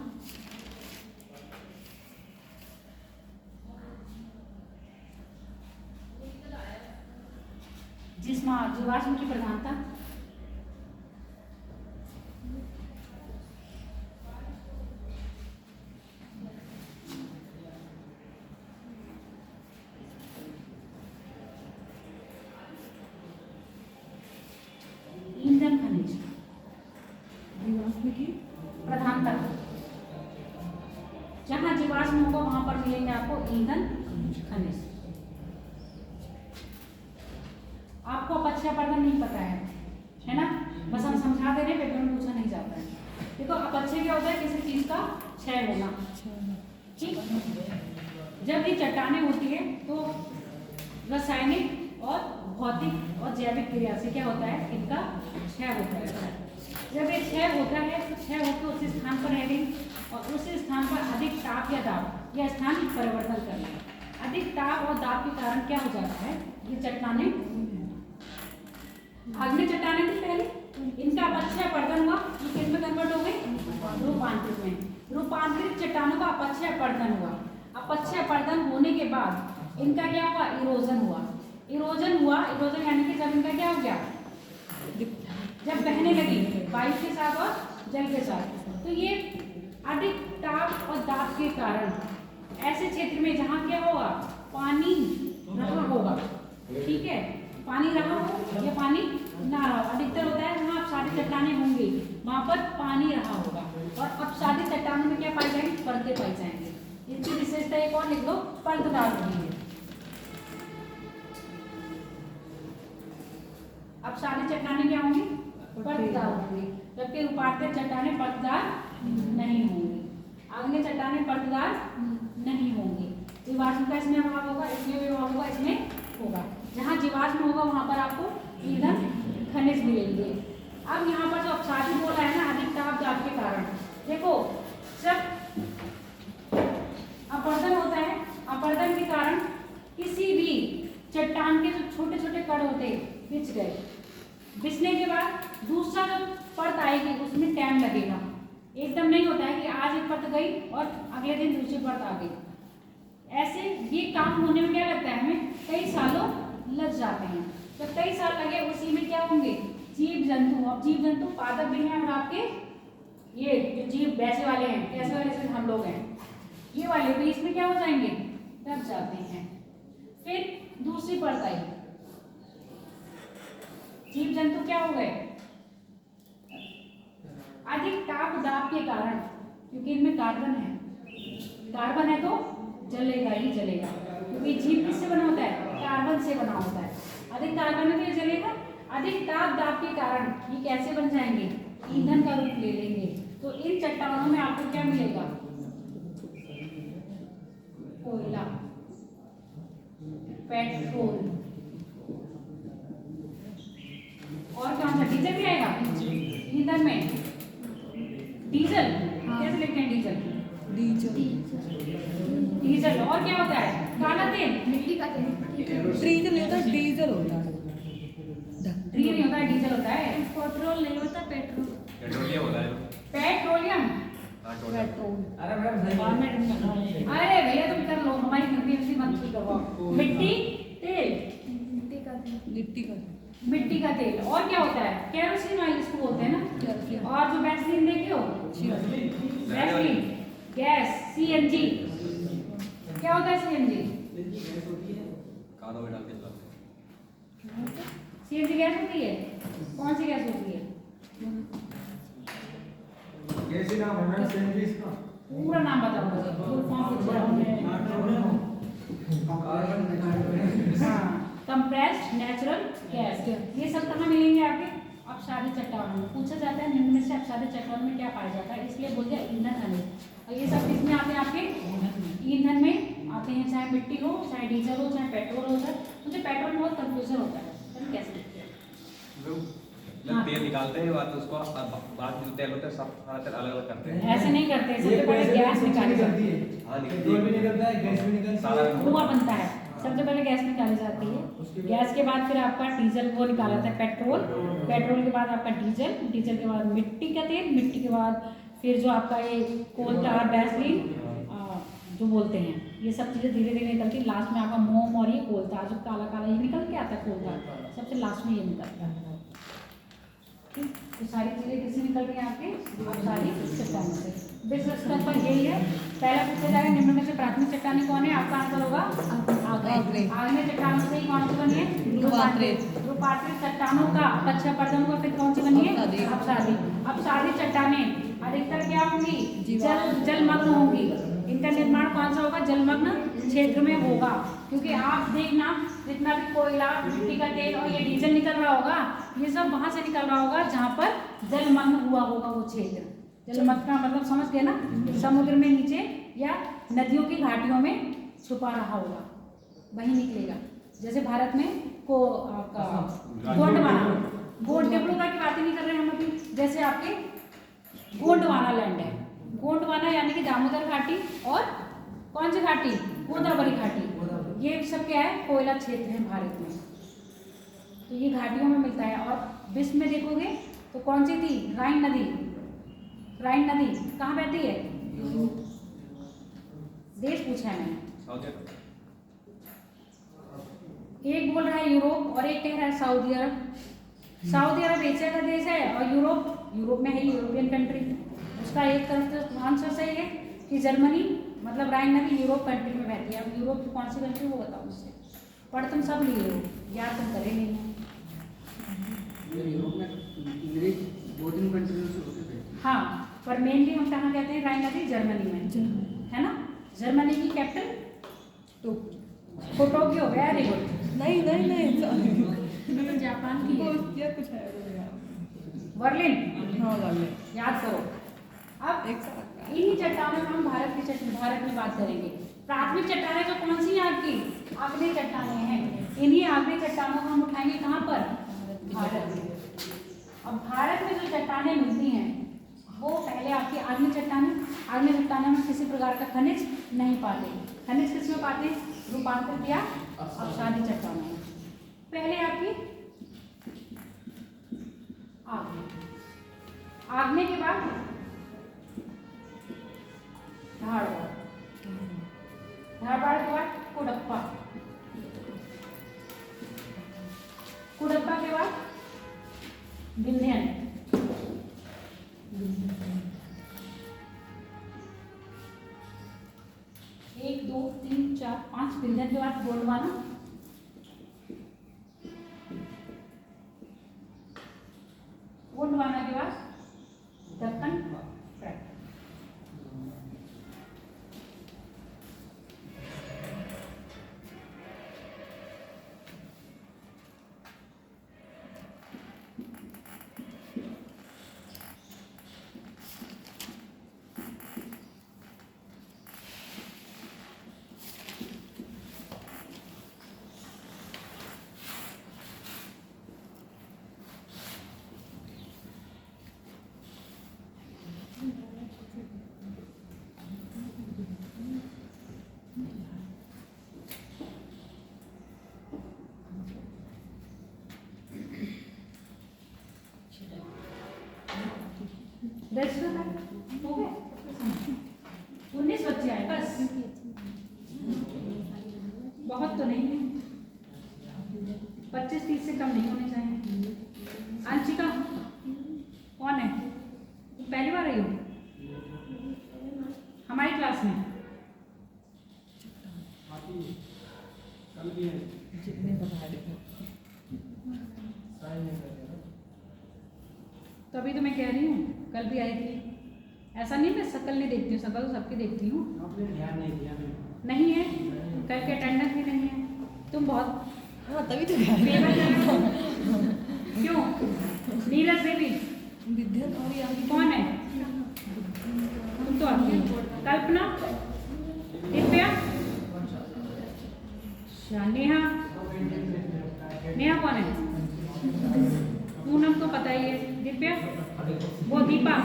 Speaker 1: जिसमें जीवाश्म की प्रधानता, ईंधन खनिज
Speaker 4: जीवाश्म की
Speaker 1: प्रधानता, जहां जीवाश्म होगा वहां पर मिलेंगे आपको ईंधन खनिज। आपको अपक्षय पर्दन नहीं पता है ना, बस हम समझा दे रहे हैं, पेपर में पूछा नहीं जाता है। देखो अपक्षय क्या होता है, किसी चीज का क्षय होना, ठीक। जब ये चट्टानें होती है तो रासायनिक और भौतिक और जैविक क्रिया से क्या होता है, इनका क्षय होता है। जब ये क्षय होता है तो क्षय होकर उस स्थान पर रह गई और उस स्थान पर अधिक ताप या दाब या स्थान परिवर्तन कर लिया। अधिक ताप और दाब के कारण क्या हो जाता है, ये चट्टानें अग्नि चट्टानें थी पहले, इनका अपक्षय पर्दन हुआ, ये किस में कन्वर्ट हो गई, रूपांतरित में। रूपांतरित चट्टानों का अपक्षय पर्दन हुआ। अपक्षय पर्दन होने के बाद इनका क्या हुआ, इरोजन हुआ। इरोजन हुआ, इरोजन यानी कि जब इनका क्या हो गया, जब बहने लगी वायु के साथ और जल के साथ, तो ये अधिक ताप और दाब के कारण ऐसे क्षेत्र में जहाँ क्या होगा, पानी रहा होगा, ठीक है, पानी रहा हो या पानी ना रहा हो, अधिकतर होता है वहाँ अपसादित चट्टानें होंगी, वहाँ पर पानी रहा होगा और अपसादित चट्टानों में क्या पाई जाएंगे, परतें पाई जाएंगे। इनकी विशेषता एक और लिख लो, परतदार होगी। अपसादित चट्टानें क्या होंगी, परतदार होंगी, जबकि रूपांतरित चट्टानें परतदार नहीं होंगी। आग्नेय चट्टानें परतदार नहीं होंगी। जीवाश्म का इसमें अभाव होगा, इसमें भी अभाव होगा, इसमें होगा। जहाँ जीवाश्म होगा वहाँ पर आपको ईंधन खनिज मिलेंगे। अब यहाँ पर जो अपसादित बोला है ना, अधिक ताप दाब के कारण, देखो जब अपर्दन होता है, अपर्दन के कारण किसी भी चट्टान के जो छोटे छोटे कण होते हैं बिछ गए, बिछने के बाद दूसरा जो परत आएगी उसमें टाइम लगेगा, एकदम नहीं होता है कि आज एक परत गई और अगले दिन दूसरी परत आ गई। ऐसे ये काम होने में क्या लगता है, हमें कई सालों लग जाते हैं। जब कई साल लगे उसी में क्या होंगे, जीव जंतु। अब जीव जंतु पादप भी हैं और आपके ये जो जीव वैसे वाले हैं, कैसे वाले से हम लोग हैं, ये वाले भी इसमें क्या हो जाएंगे, दब जाते हैं। फिर दूसरी परत आई, जीव जंतु क्या हो गए, अधिक ताप दाब के कारण, क्योंकि इनमें कार्बन है, कार्बन है तो जलेगा ही जलेगा, क्योंकि जीव किससे बना होता है, कार्बन से बना होता है। अधिक कार्बन है तो ये जलेगा। अधिक ताप दाब के कारण ये कैसे बन जाएंगे, ईंधन का रूप ले लेंगे। तो इन चट्टानों में आपको क्या मिलेगा, कोयला, पेट्रोल और कौन सा, डीजल भी आएगा ईंधन में। डीजल कैसे लिखते हैं, डीजल और क्या होता है, काला तेल,
Speaker 3: मिट्टी का तेल,
Speaker 4: डीजल नहीं होता, डीजल होता है।
Speaker 1: डीजल नहीं होता है, डीजल होता है।
Speaker 3: पेट्रोल नहीं होता, पेट्रोल,
Speaker 5: पेट्रोलियम होता है।
Speaker 1: पेट्रोलियम,
Speaker 6: अरे मैडम सही है।
Speaker 1: अरे भैया तुम कर लो, हमारी कंफ्यूजन मत करवाओ। मिट्टी, तेल,
Speaker 3: मिट्टी का तेल,
Speaker 4: लिट्टी का
Speaker 1: मिट्टी का तेल। और क्या होता है, केरोसिन ऑयल इसको बोलते हैं ना। और जो वैसलीन देखे हो, वैसलीन, गैस, सीएनजी, क्या होता है सीएनजी,
Speaker 5: कानों में डाल के चलाते हैं।
Speaker 1: सीएनजी गैस होती है, कौन सी गैस होती है,
Speaker 6: कैसी नाम है मैम, सेंटरीज का
Speaker 1: पूरा नाम बताओ मुझे, फुल फॉर्म पूछ रहा हूँ। अपसारी चट्टानों में पूछा जाता है निम्न में से अपसारी चट्टानों में क्या पाया जाता है, इसलिए बोल दिया ईंधन खनिज। और ये सब किसमें आते हैं आपके ईंधन में आते हैं, चाहे मिट्टी हो, चाहे डीजल हो, चाहे पेट्रोल हो। सर मुझे पेट्रोल में बहुत कंफ्यूजन होता है, सर कैसे लिखते हैं?
Speaker 5: जब तेल निकालते हैं बाद उसको बाद में जो तेल होता है सब सारा तेल अलग अलग करते हैं।
Speaker 1: ऐसे नहीं करते, सबसे पहले गैस निकाली जाती है,
Speaker 5: हाँ
Speaker 6: पेट्रोल भी निकलता है, गैस भी निकलता
Speaker 5: सारा
Speaker 6: है।
Speaker 1: धुआं बनता है, सबसे पहले गैस निकाली जाती है। गैस के बाद फिर आपका डीजल वो निकाला जाता है पेट्रोल, पेट्रोल के बाद आपका डीजल, डीजल के बाद मिट्टी का तेल, मिट्टी के बाद फिर जो आपका ये कोल tar वैसलीन जो बोलते हैं, ये सब चीज़ें धीरे धीरे निकलती है। लास्ट में आपका मोम और ये कोल tar जो काला काला ये निकल के आता है, कोल tar सबसे लास्ट में ये निकलता है। ठीक, तो सारी चीज़ें किससे निकल रही हैं आपके अपसारी चट्टानों से। विश्व स्तर पर यही है। पहला पूछा जाएगा निम्न में से प्राथमिक चट्टानें कौन है, आपका आंसर होगा आग्नेय चट्टानों से ही कौन सी बनी है, रूपांतरित चट्टानों का पश्चिम पर्दों का फिर कौन सी बनी है, अपसारी। अपसारी चट्टानें अधिकतर क्या होंगी, जलमग्न होंगी। इनका निर्माण कौन सा होगा, जलमग्न क्षेत्र में होगा, क्योंकि आप देखना जितना भी कोयला, मिट्टी का तेल और ये डीजल निकल रहा होगा, ये सब वहां से निकल रहा होगा जहाँ पर जलमग्न हुआ होगा वो क्षेत्र। जलमग्न का मतलब समझ गए ना, समुद्र में नीचे या नदियों की घाटियों में छुपा रहा होगा, वही निकलेगा। जैसे भारत में को आपका गोंडवाना की बातें नहीं कर रहे हम अभी, जैसे आपके गोंडवाना लैंड है, गोंडवाना यानी कि दामोदर घाटी और कौन सी घाटी, गोदावरी घाटी, ये सब क्या है, कोयला क्षेत्र है भारत में, तो ये घाटियों में मिलता है। और विश्व में देखोगे तो कौन सी थी, राइन नदी। राइन नदी कहाँ बहती है, देश पूछा है मैंने, एक बोल रहा है यूरोप और एक कह रहा है सऊदी अरब। सऊदी अरब एशिया का देश है और यूरोप में है यूरोपियन कंट्री। उसका एक तरफ तो आंसर सही है कि जर्मनी, मतलब राइन नदी यूरोप कंट्री में बहती है। अब यूरोप की कौन सी कंट्री वो बताओ मुझसे, पढ़ तुम सब लिए हो, याद तुम करे नहीं हो।
Speaker 6: यूरोप में इंग्लिश 2-3 कंट्री से होते थे।
Speaker 1: हाँ, पर मेनली हम कहाँ कहते हैं राइन नदी, जर्मनी में, है ना। जर्मनी की कैपिटल टोक्यो, वेरी गुड।
Speaker 4: नहीं
Speaker 3: जापान की है।
Speaker 4: कुछ है
Speaker 1: बर्लिन,
Speaker 4: हाँ वाले
Speaker 1: याद करो। अब
Speaker 4: एक साथ
Speaker 1: इन्हीं चट्टानों में हम भारत में बात करेंगे। प्राथमिक चट्टानें जो कौन सी यहाँ की, आग्नेय चट्टानें हैं। इन्हीं आग्नेय चट्टानों को हम उठाएंगे कहाँ पर, भारत में। अब भारत में जो चट्टानें मिलती हैं वो पहले आपकी आग्नेय चट्टानों में किसी प्रकार का खनिज नहीं पाते। खनिज किस में पाते हैं, रूपांतरित या अपसारी चट्टानों में। पहले आपकी आग्नेय के बाद धारवाड़ के बाद कुडप्पा के बाद विंध्यन, 1 2 3 4 5 विंध्यन के बाद गोंडवाना, गोंडवाना के बाद दक्कन ट्रैक्ट। हो गए 19 बच्चे आए बस, बहुत तो नहीं है, 25-30 से कम नहीं होने चाहिए। अंशिका कौन है, पहली बार आई हो हमारी क्लास में?
Speaker 4: जितने बता
Speaker 1: तभी तो मैं कह रही हूँ, कल भी आई थी। ऐसा नहीं मैं शक्ल नहीं देखती हूँ, शक्ल तो सबकी देखती हूँ।
Speaker 6: आपने ध्यान नहीं दिया
Speaker 1: नहीं है, कल के अटेंडेंस भी नहीं है। तुम बहुत
Speaker 4: हाँ तभी तो
Speaker 1: फेमस क्यों? नीरज देवी
Speaker 4: विद्या और यहाँ की
Speaker 1: कौन है? तुम तो आती हो। कल्पना, दिव्या, अच्छा, नेहा, नेहा कौन है? पूनम तो पता ही है। दिव्या, वो दीपा,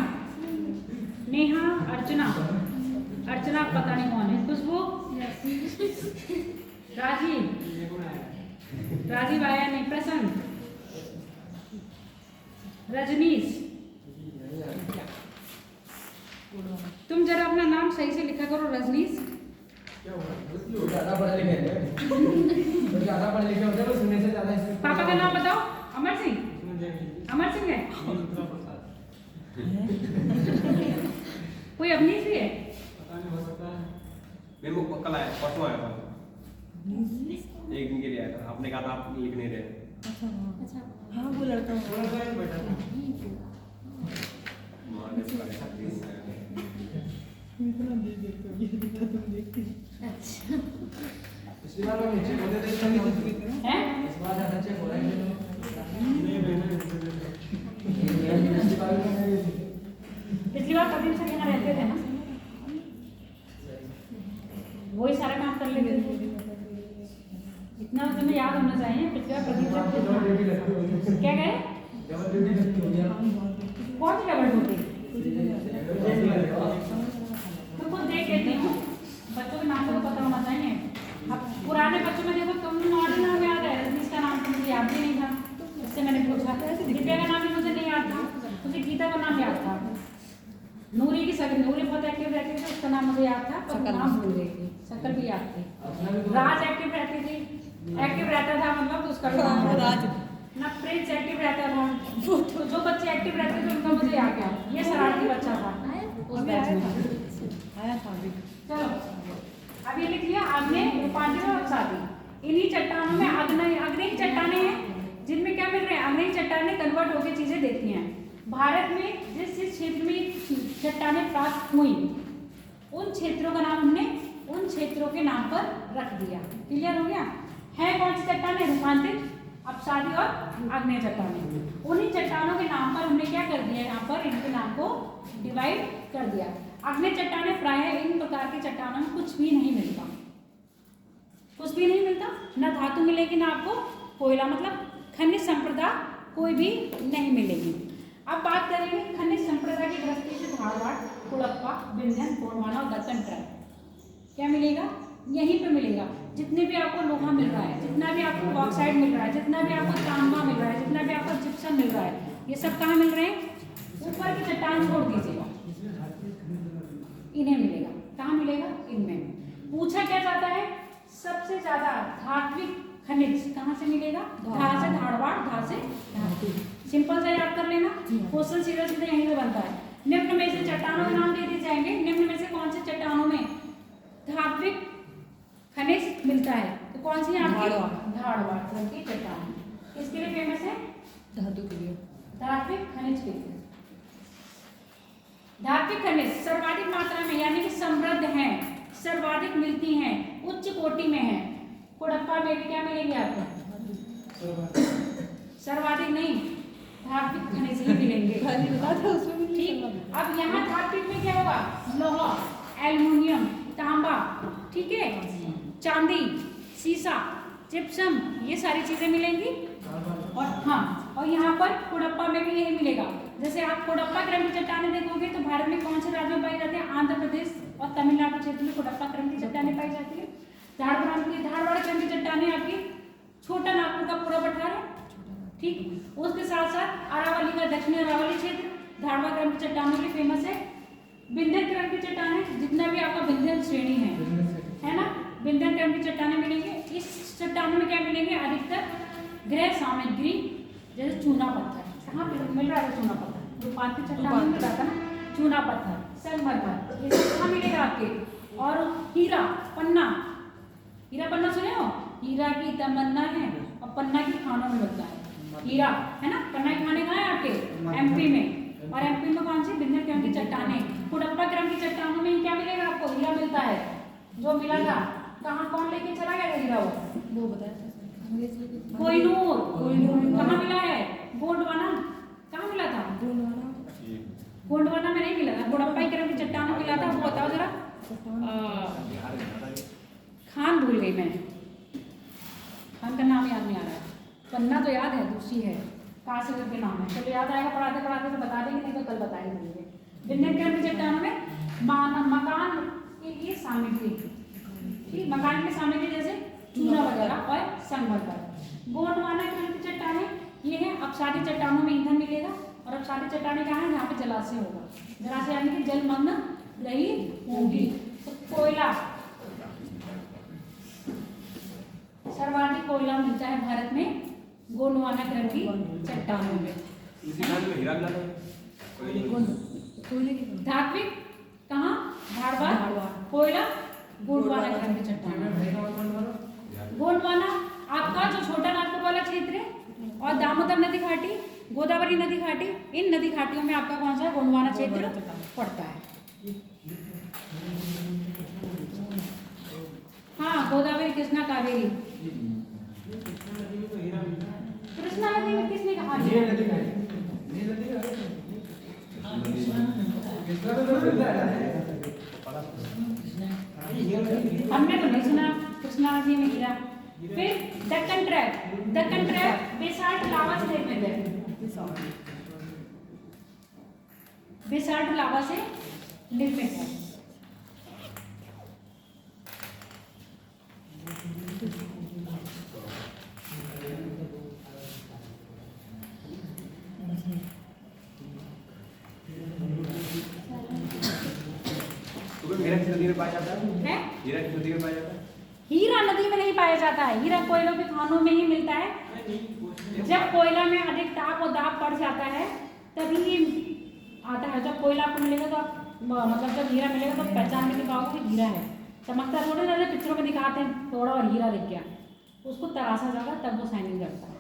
Speaker 1: नेहा, अर्चना, अर्चना पता नहीं कौन है। खुशबू, राजीव, राजीव आया नहीं। प्रसन्न, रजनीश, तुम जरा अपना नाम सही से लिखा करो। रजनीश,
Speaker 6: ज़्यादा पढ़े लिखे हैं तो ज़्यादा पढ़े लिखे होते हैं तो सुनने से ज़्यादा इसमें
Speaker 1: पापा का नाम बताओ। अमर सिंह, अमर सिंह है। कोई अवनीश भी है?
Speaker 5: मेरे को कल आया, परसों आया था, एक दिन के लिए आया था। आपने कहा था आप लिख नहीं रहे।
Speaker 4: अच्छा हाँ वो लड़का इतना देख देखते हो, ये दिखा तुम देखते
Speaker 3: अच्छा
Speaker 6: पिछली बार हम नीचे बोलते थे इसका नहीं होता
Speaker 1: हैं?
Speaker 6: इस बार ज़्यादा चेक हो रहा है पिछली बार भी मैंने
Speaker 1: पिछली बार कभी से यहाँ रहते थे ना, वही सारा काम कर लेते थे। इतना तो तुम्हें याद होना चाहिए। पिछली बार प्रदीप
Speaker 6: डबल ड्यूटी
Speaker 1: से
Speaker 6: लगती होगी
Speaker 1: क्या गए?
Speaker 6: डबल ड्यूटी लगती होगी
Speaker 1: कौन सी डबल ड्यूटी? मैं खुद देख लेती हूँ। बच्चों के नाम तो पता होना चाहिए। अब पुराने बच्चों में देखो, तुम नॉर्मल नाम याद है, रजनीश का नाम तो मुझे याद भी नहीं था, इससे मैंने पूछा। दिव्या का नाम भी मुझे नहीं याद था, मुझे गीता का नाम याद था। नूरी की शक्ल, नूरी बहुत एक्टिव रहती थी, उसका नाम मुझे याद था पर नाम भूल गई थी। शक्ल भी याद थी। राज एक्टिव रहती थी, एक्टिव रहता था मतलब तो उसका भी नाम याद था। ना प्रिंस एक्टिव रहता था। जो बच्चे एक्टिव रहते थे उनका मुझे याद था। ये शरारती बच्चा था उस बैच में।
Speaker 4: आया था अभी।
Speaker 1: चलो अब ये लिख लिया। आग्नेय, रूपांतरण और अवसादी। इन्हीं चट्टानों में आग्नेय चट्टानें हैं जिनमें क्या मिल रहे हैं? आग्नेय चट्टानें कन्वर्ट होकर चीजें देती हैं। भारत में जिस जिस क्षेत्र में चट्टानें प्राप्त हुई उन क्षेत्रों का नाम हमने उन क्षेत्रों के नाम पर रख दिया। क्लियर हो गया? है कौन सी चट्टानें? रूपांतरित, अवसादी और आग्नेय चट्टानें। उन्हीं चट्टानों के नाम पर हमने क्या कर दिया? यहाँ पर इनके नाम को डिवाइड कर दिया। आग्नेय चट्टानें प्रायः इन प्रकार की चट्टानों में कुछ भी नहीं मिलता, कुछ भी नहीं मिलता। न धातु मिलेगी ना आपको कोयला, मतलब खनिज संपदा कोई भी नहीं मिलेगी। अब बात करेंगे खनिज संपदा की दृष्टि से धारवाड़, कुड़प्पा, विंध्यन, गोंडवाना और दक्कन ट्राइब क्या मिलेगा? यहीं पे मिलेगा। जितने भी आपको लोहा मिल रहा है, जितना भी आपको बॉक्साइड मिल रहा है, जितना भी आपको तांबा मिल रहा है, जितना भी आपको जिप्सम मिल रहा है, ये सब कहाँ मिल रहे हैं? ऊपर की चट्टान छोड़ दीजिएगा, इन्हें मिलेगा। कहाँ मिलेगा? इनमें। पूछा क्या जाता है? सबसे ज्यादा धात्विक खनिज कहाँ से मिलेगा? धा से धारवाड़, धा से धातु। सिंपल सा याद कर लेना, क्वेश्चन सीधा सीधा यहीं से बनता है। निम्न में से चट्टानों के नाम दे दिए जाएंगे। निम्न में से कौन से चट्टानों में धात्विक खनिज मिलता है? तो कौन सी? धारवाड़ की चट्टान किसके लिए फेमस है?
Speaker 4: धातु के लिए,
Speaker 1: धात्विक खनिज के लिए। धात्विक खनिज सर्वाधिक मात्रा में यानी कि समृद्ध हैं, सर्वाधिक मिलती हैं, उच्च कोटि में है। कुड़प्पा में भी क्या मिलेंगे आपको? सर्वाधिक नहीं, धात्विक खनिज ही मिलेंगे। ठीक। अब यहाँ धात्विक में क्या होगा? लोहा, एल्युमिनियम, तांबा, ठीक है, चांदी, सीसा, जिप्सम, ये सारी चीजें मिलेंगी। और हाँ, और यहाँ पर कुड़प्पा में भी यही मिलेगा। जैसे आप कुड़प्पा क्रम की चट्टानें देखोगे तो भारत में कौन से राज्यों में पाई जाती है? आंध्र प्रदेश और तमिलनाडु क्षेत्र में कुड़प्पा क्रम की चट्टानें पाई जाती है। धारवाड़ क्रम की चट्टानें आपकी छोटा नागपुर का पूरा पठार है, ठीक। उसके साथ साथ अरावली का दक्षिणी अरावली क्षेत्र धारवाड़ क्रम की चट्टानों के फेमस है। विंध्यन क्रम की चट्टानें, जितना भी आपका विंध्यन श्रेणी है ना, विंध्यन क्रम की चट्टानें मिलेंगे। इस चट्टानों में क्या मिलेंगे? अधिकतर गृह सामग्री जैसे चूना पत्थर। कहाँ पे मिल रहा है चूना पत्थर? रूपांतरित चट्टानों में मिल रहा था ना, चूना पत्थर, संगमरमर, ये सब कहाँ मिलेगा आपके? और हीरा पन्ना, हीरा पन्ना सुने हो? हीरा की तमन्ना है और पन्ना की खानों में मिलता है हीरा, है ना। पन्ना के खाने कहाँ है आपके? एमपी में। और एमपी में कौन सी? विंध्यन क्रम की चट्टानें। कुड़प्पा क्रम की चट्टानों में क्या मिलेगा आपको? हीरा मिलता है। जो मिला था कहाँ, कौन लेके चला गया हीरा? वो
Speaker 4: बताया
Speaker 1: कोहिनूर। कहाँ मिला है? गोंडवाना कहाँ मिला था?
Speaker 4: गोंडवाना
Speaker 1: गोंडवाना में नहीं मिला था, गुड़प्पा क्रम की चट्टान में मिला था। वो बताओ जरा। खान भूल गई मैं, खान का नाम याद नहीं आ रहा है। पन्ना तो याद है, दूसरी है कहाँ से करके नाम है। चलो याद आएगा पढ़ाते पढ़ाते तो बता देंगे, नहीं तो कल बताएंगे। विंध्य क्रम की चट्टानों में मकान के लिए सामग्री, ठीक, मकान के सामग्री जैसे चूना वगैरह और संगमरमर। गोंडवाना क्रम की चट्टानें ये है, अपसारी चट्टानों में ईंधन मिलेगा। और अपसारी चट्टानें कहाँ है? जहाँ पे जलाशय होगा, जलाशय यानी कि जलमग्न रही होगी। तो कोयला, सर्वाधिक कोयला मिलता है भारत में गोंडवाना क्रम की चट्टानों में।
Speaker 5: इसी खान में हीरा मिला था।
Speaker 4: कोयले की
Speaker 1: धात्विक कहाँ? धारवाड़। कोयला गोंडवाना क्रम की चट्टान। गोंडवाना आपका जो छोटा नागपुर वाला क्षेत्र है और दामोदर नदी घाटी, गोदावरी नदी घाटी, इन नदी घाटियों में आपका कौन सा गोंडवाना क्षेत्र पड़ता है? हाँ, गोदावरी, कृष्णा, कावेरी। कृष्णा नदी में किसने कहा? हमने तो नहीं सुना कृष्णा नदी में हीरा। फिर दक्कन ट्रैप बेसाल्ट लावा से निर्मित है, बेसाल्ट लावा से निर्मित है।
Speaker 5: हीरा किस नदी में पाया जाता है?
Speaker 1: है?
Speaker 5: हीरा किस नदी में पाया जाता है?
Speaker 1: हीरा नदी में नहीं पाया जाता है, हीरा कोयलों के खानों में ही मिलता है। जब कोयला में अधिक ताप और दाब पड़ जाता है तभी ये आता है। जब कोयला आपको मिलेगा तो आप मतलब जब हीरा मिलेगा तो पहचान नहीं पाओगे कि हीरा है। चमकता थोड़े ना, पिक्चरों में दिखाते हैं थोड़ा और हीरा दिख गया, उसको तराशा जाएगा तब वो शाइनिंग करता है।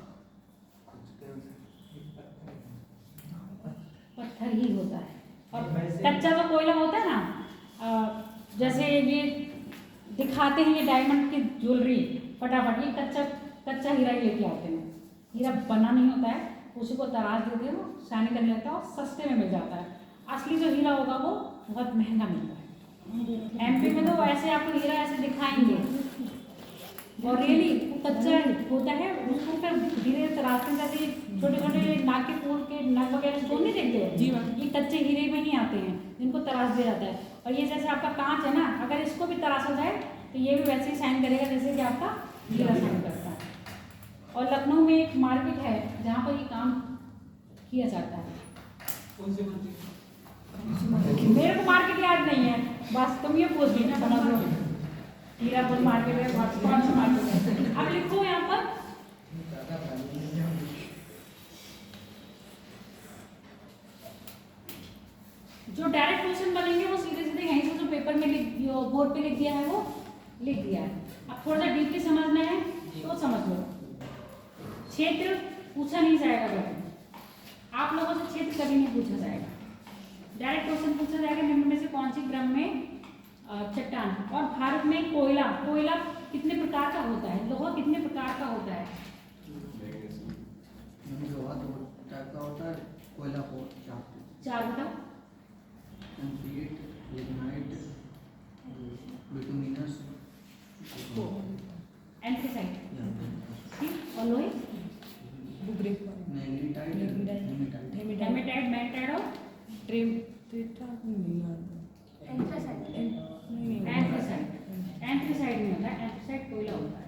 Speaker 1: पत्थर ही होता है। और कच्चा जो कोयला होता है ना, जैसे ये दिखाते हैं ये डायमंड की ज्वेलरी फटाफट, ये कच्चा हीरा ही लेके आते हैं। हीरा बना नहीं होता है, उसी को तराश देते हो, शाइनिंग करने लगता है और सस्ते में मिल जाता है। असली जो हीरा होगा वो बहुत महंगा मिलता है। एमपी में तो ऐसे आपको हीरा ऐसे दिखाएंगे और रियली वो कच्चा होता है, उसको फिर धीरे तराशते हैं। जैसे छोटे छोटे नाक के फूल के नग वगैरह जो नहीं देखते
Speaker 4: जी
Speaker 1: ये कच्चे हीरे में ही आते हैं, जिनको तराश दिया जाता है। और ये जैसे आपका कांच है ना, अगर इसको भी तराशा जाए तो ये भी वैसे ही शाइन करेगा जैसे कि आपका हीरा शाइन करता है। और लखनऊ में एक मार्केट है जहाँ पर ये काम किया जाता है। मेरे को मार्केट याद नहीं है, बस तुम ये पूछ लेना, समझ लो हीरापुर मार्केट है, कौन सी मार्केट है। अब लिखो यहाँ पर जो डायरेक्ट क्वेश्चन बनेंगे वो सीधे सीधे यहीं से जो पेपर में बोर्ड पे लिख दिया है वो लिख दिया है। अब थोड़ा सा डीपली समझना है तो समझ लो। क्षेत्र पूछा नहीं जाएगा, कभी आप लोगों से क्षेत्र कभी नहीं पूछा जाएगा। डायरेक्ट क्वेश्चन पूछा जाएगा निम्न में से कौन सी क्रम में चट्टान। और भारत में कोयला कितने प्रकार का होता है, लोहा कितने प्रकार का होता है?
Speaker 6: लोहा दो टाइप का होता है, कोयला को
Speaker 1: चार बताओ।
Speaker 6: लिग्नाइट, बिटुमिनस,
Speaker 1: एंथ्रासाइट, ठीक। और लोहे
Speaker 6: मैग्नेटाइट,
Speaker 1: हेमेटाइट, मैग्नेटाइट और एंथ्रासाइट नहीं होता है, एंथ्रासाइट कोयला होता है।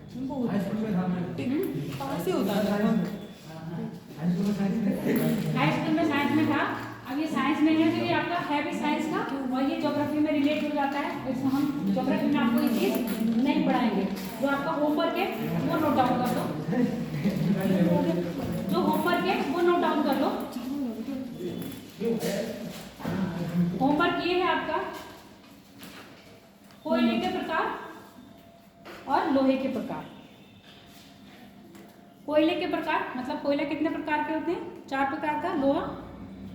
Speaker 4: कहाँ से होता है?
Speaker 1: हाई स्कूल में साइंस में था, अब ये साइंस में है तो ये आपका है भी साइंस का और ये ज्योग्राफी में रिलेट हो जाता है। इसमें हम ज्योग्राफी में आपको ये चीज़ नहीं पढ़ाएंगे। जो आपका होमवर्क है वो नोट डाउन कर लो, जो होमवर्क है वो नोट डाउन कर लो। होमवर्क ये है आपका कोयले के प्रकार और लोहे के प्रकार। कोयले के प्रकार मतलब कोयला कितने प्रकार के होते हैं? 4 प्रकार का, लोहा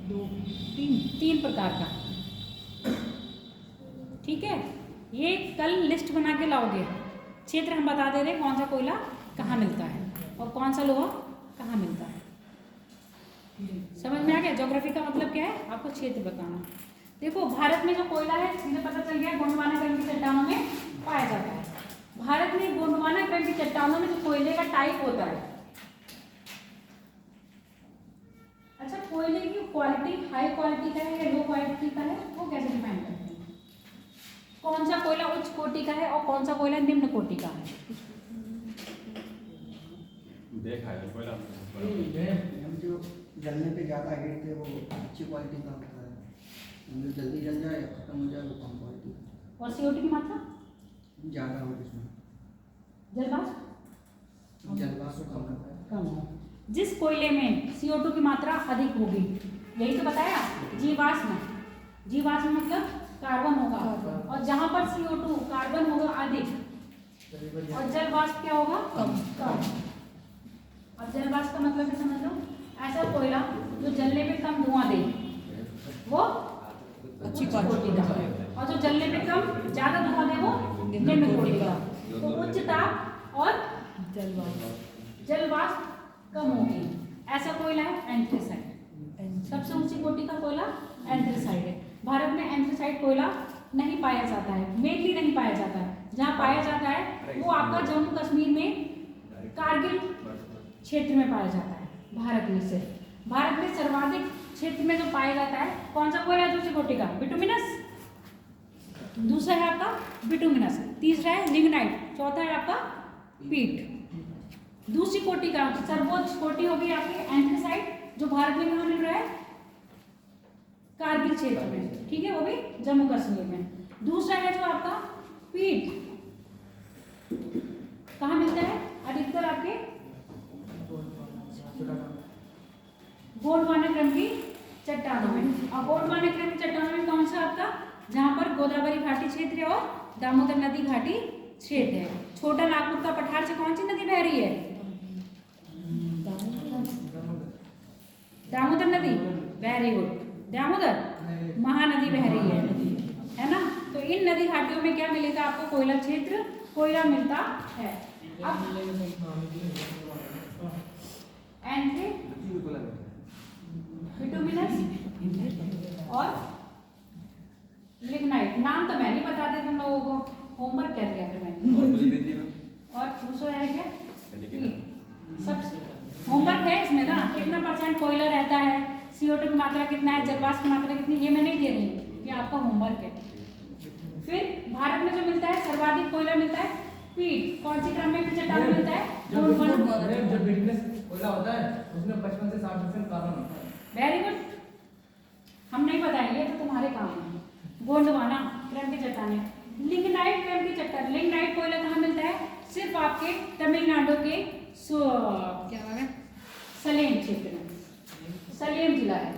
Speaker 1: 3 प्रकार का, ठीक है। ये कल लिस्ट बना के लाओगे। क्षेत्र हम बता दे रहे हैं कौन सा कोयला कहाँ मिलता है और कौन सा लोहा कहाँ मिलता है। समझ में आ गया? ज्योग्राफी का मतलब क्या है? आपको क्षेत्र बताना। देखो भारत में जो कोयला है सीधे पता चल गया गोंडवाना क्रम की चट्टानों में पाया जाता है। भारत में गोंडवाना क्रम की चट्टानों में जो कोयले का टाइप होता है, अच्छा कोयले की क्वालिटी हाई क्वालिटी का है या लो क्वालिटी का है, वो कैसे डिफाइन करते हैं? कौन सा कोयला उच्च कोटि का है और कौन सा कोयला निम्न कोटि का है?
Speaker 5: देखा है कोयला
Speaker 6: हम जो जलने पे ज़्यादा हीट थे वो अच्छी क्वालिटी का होता है, जो जल्दी जल जाए खत्म हो जाए वो कम क्वालिटी का।
Speaker 1: और CO2 की मात्रा
Speaker 6: ज़्यादा हो जिसमें
Speaker 1: जलवाष्प
Speaker 6: जलवाष्प कम होता है।
Speaker 1: कम हो। जिस कोयले में CO2 की मात्रा अधिक होगी, यही तो बताया, जीवाश्म। जीवाश्म मतलब कार्बन होगा, और जहां पर CO2 कार्बन होगा अधिक और जलवाष्प क्या होगा? कम। अब जलवाष्प का मतलब क्या समझ लो? ऐसा कोयला जो जलने पे कम धुआं दे वो
Speaker 4: अच्छी
Speaker 1: उच्च कोटि का, और जो जलने पे कम ज्यादा धुआं दे वो निम्न कोटि का। तो उच्च ताप और जलवाष्प कम होगी, ऐसा कोयला है एंथ्रेसाइट। सबसे ऊंची कोटि का कोयला एंथ्रेसाइट है। भारत में एंथ्रेसाइट कोयला नहीं पाया जाता है, मेनली नहीं पाया जाता है। जहाँ पाया जाता है वो आपका जम्मू कश्मीर में कारगिल क्षेत्र में पाया जाता है। भारत में से भारत में सर्वाधिक क्षेत्र में जो पाया जाता है कौन सा कोयला है? दूसरी कोटि का बिटुमिनस, दूसरा है आपका बिटुमिनस, तीसरा है लिग्नाइट, चौथा है आपका पीट। दूसरी कोटि का सर्वोच्च कोटि होगी आपकी एंथ्रेसाइट, जो भारत में कहाँ मिल रहा है? कारगिल क्षेत्र में, ठीक है, वो भी जम्मू कश्मीर में। दूसरा है जो आपका पीट, कहाँ मिलता है? अधिकतर आपके गोंडवाना क्रम की चट्टानों में। और गोंडवाना क्रम की चट्टानों में कौन सा आपका? जहाँ पर गोदावरी घाटी क्षेत्र है और दामोदर नदी घाटी क्षेत्र है। छोटा नागपुर का पठार से कौन सी नदी बह रही है? दामोदर नदी, वेरी गुड, दामोदर महानदी बह रही है ना? तो इन नदी घाटियों में क्या मिलेगा आपको? कोयला क्षेत्र, कोयला मिलता है। अब बिटुमिनस और लिग्नाइट, नाम तो मैं नहीं बताते तुम लोगों को, होमवर्क कर दिया फिर मैंने। और दूसरा है क्या? सब होमवर्क है इसमें ना, कितना % कोयला रहता है, CO2 की मात्रा कितना है, जलवाष्प की मात्रा कितनी, ये मैं नहीं दे रही हूँ, ये आपका होमवर्क है। फिर भारत में जो मिलता है सर्वाधिक कोयला मिलता है पीट, कौन सी क्रम में चट्टान मिलता है?
Speaker 6: जो बिटुमिनस कोयला होता है उसमें 55 से 60% कार्बन होता है।
Speaker 1: वेरी गुड, हम नहीं बताएंगे तो तुम्हारे काम है। गोंडवाना क्रम की चट्टानें, लिग्नाइट क्रम की चट्टान, लिग्नाइट कोयला कहाँ मिलता है? सिर्फ आपके तमिलनाडु के क्या नाम है, सलेम क्षेत्र में, सलेम जिला है,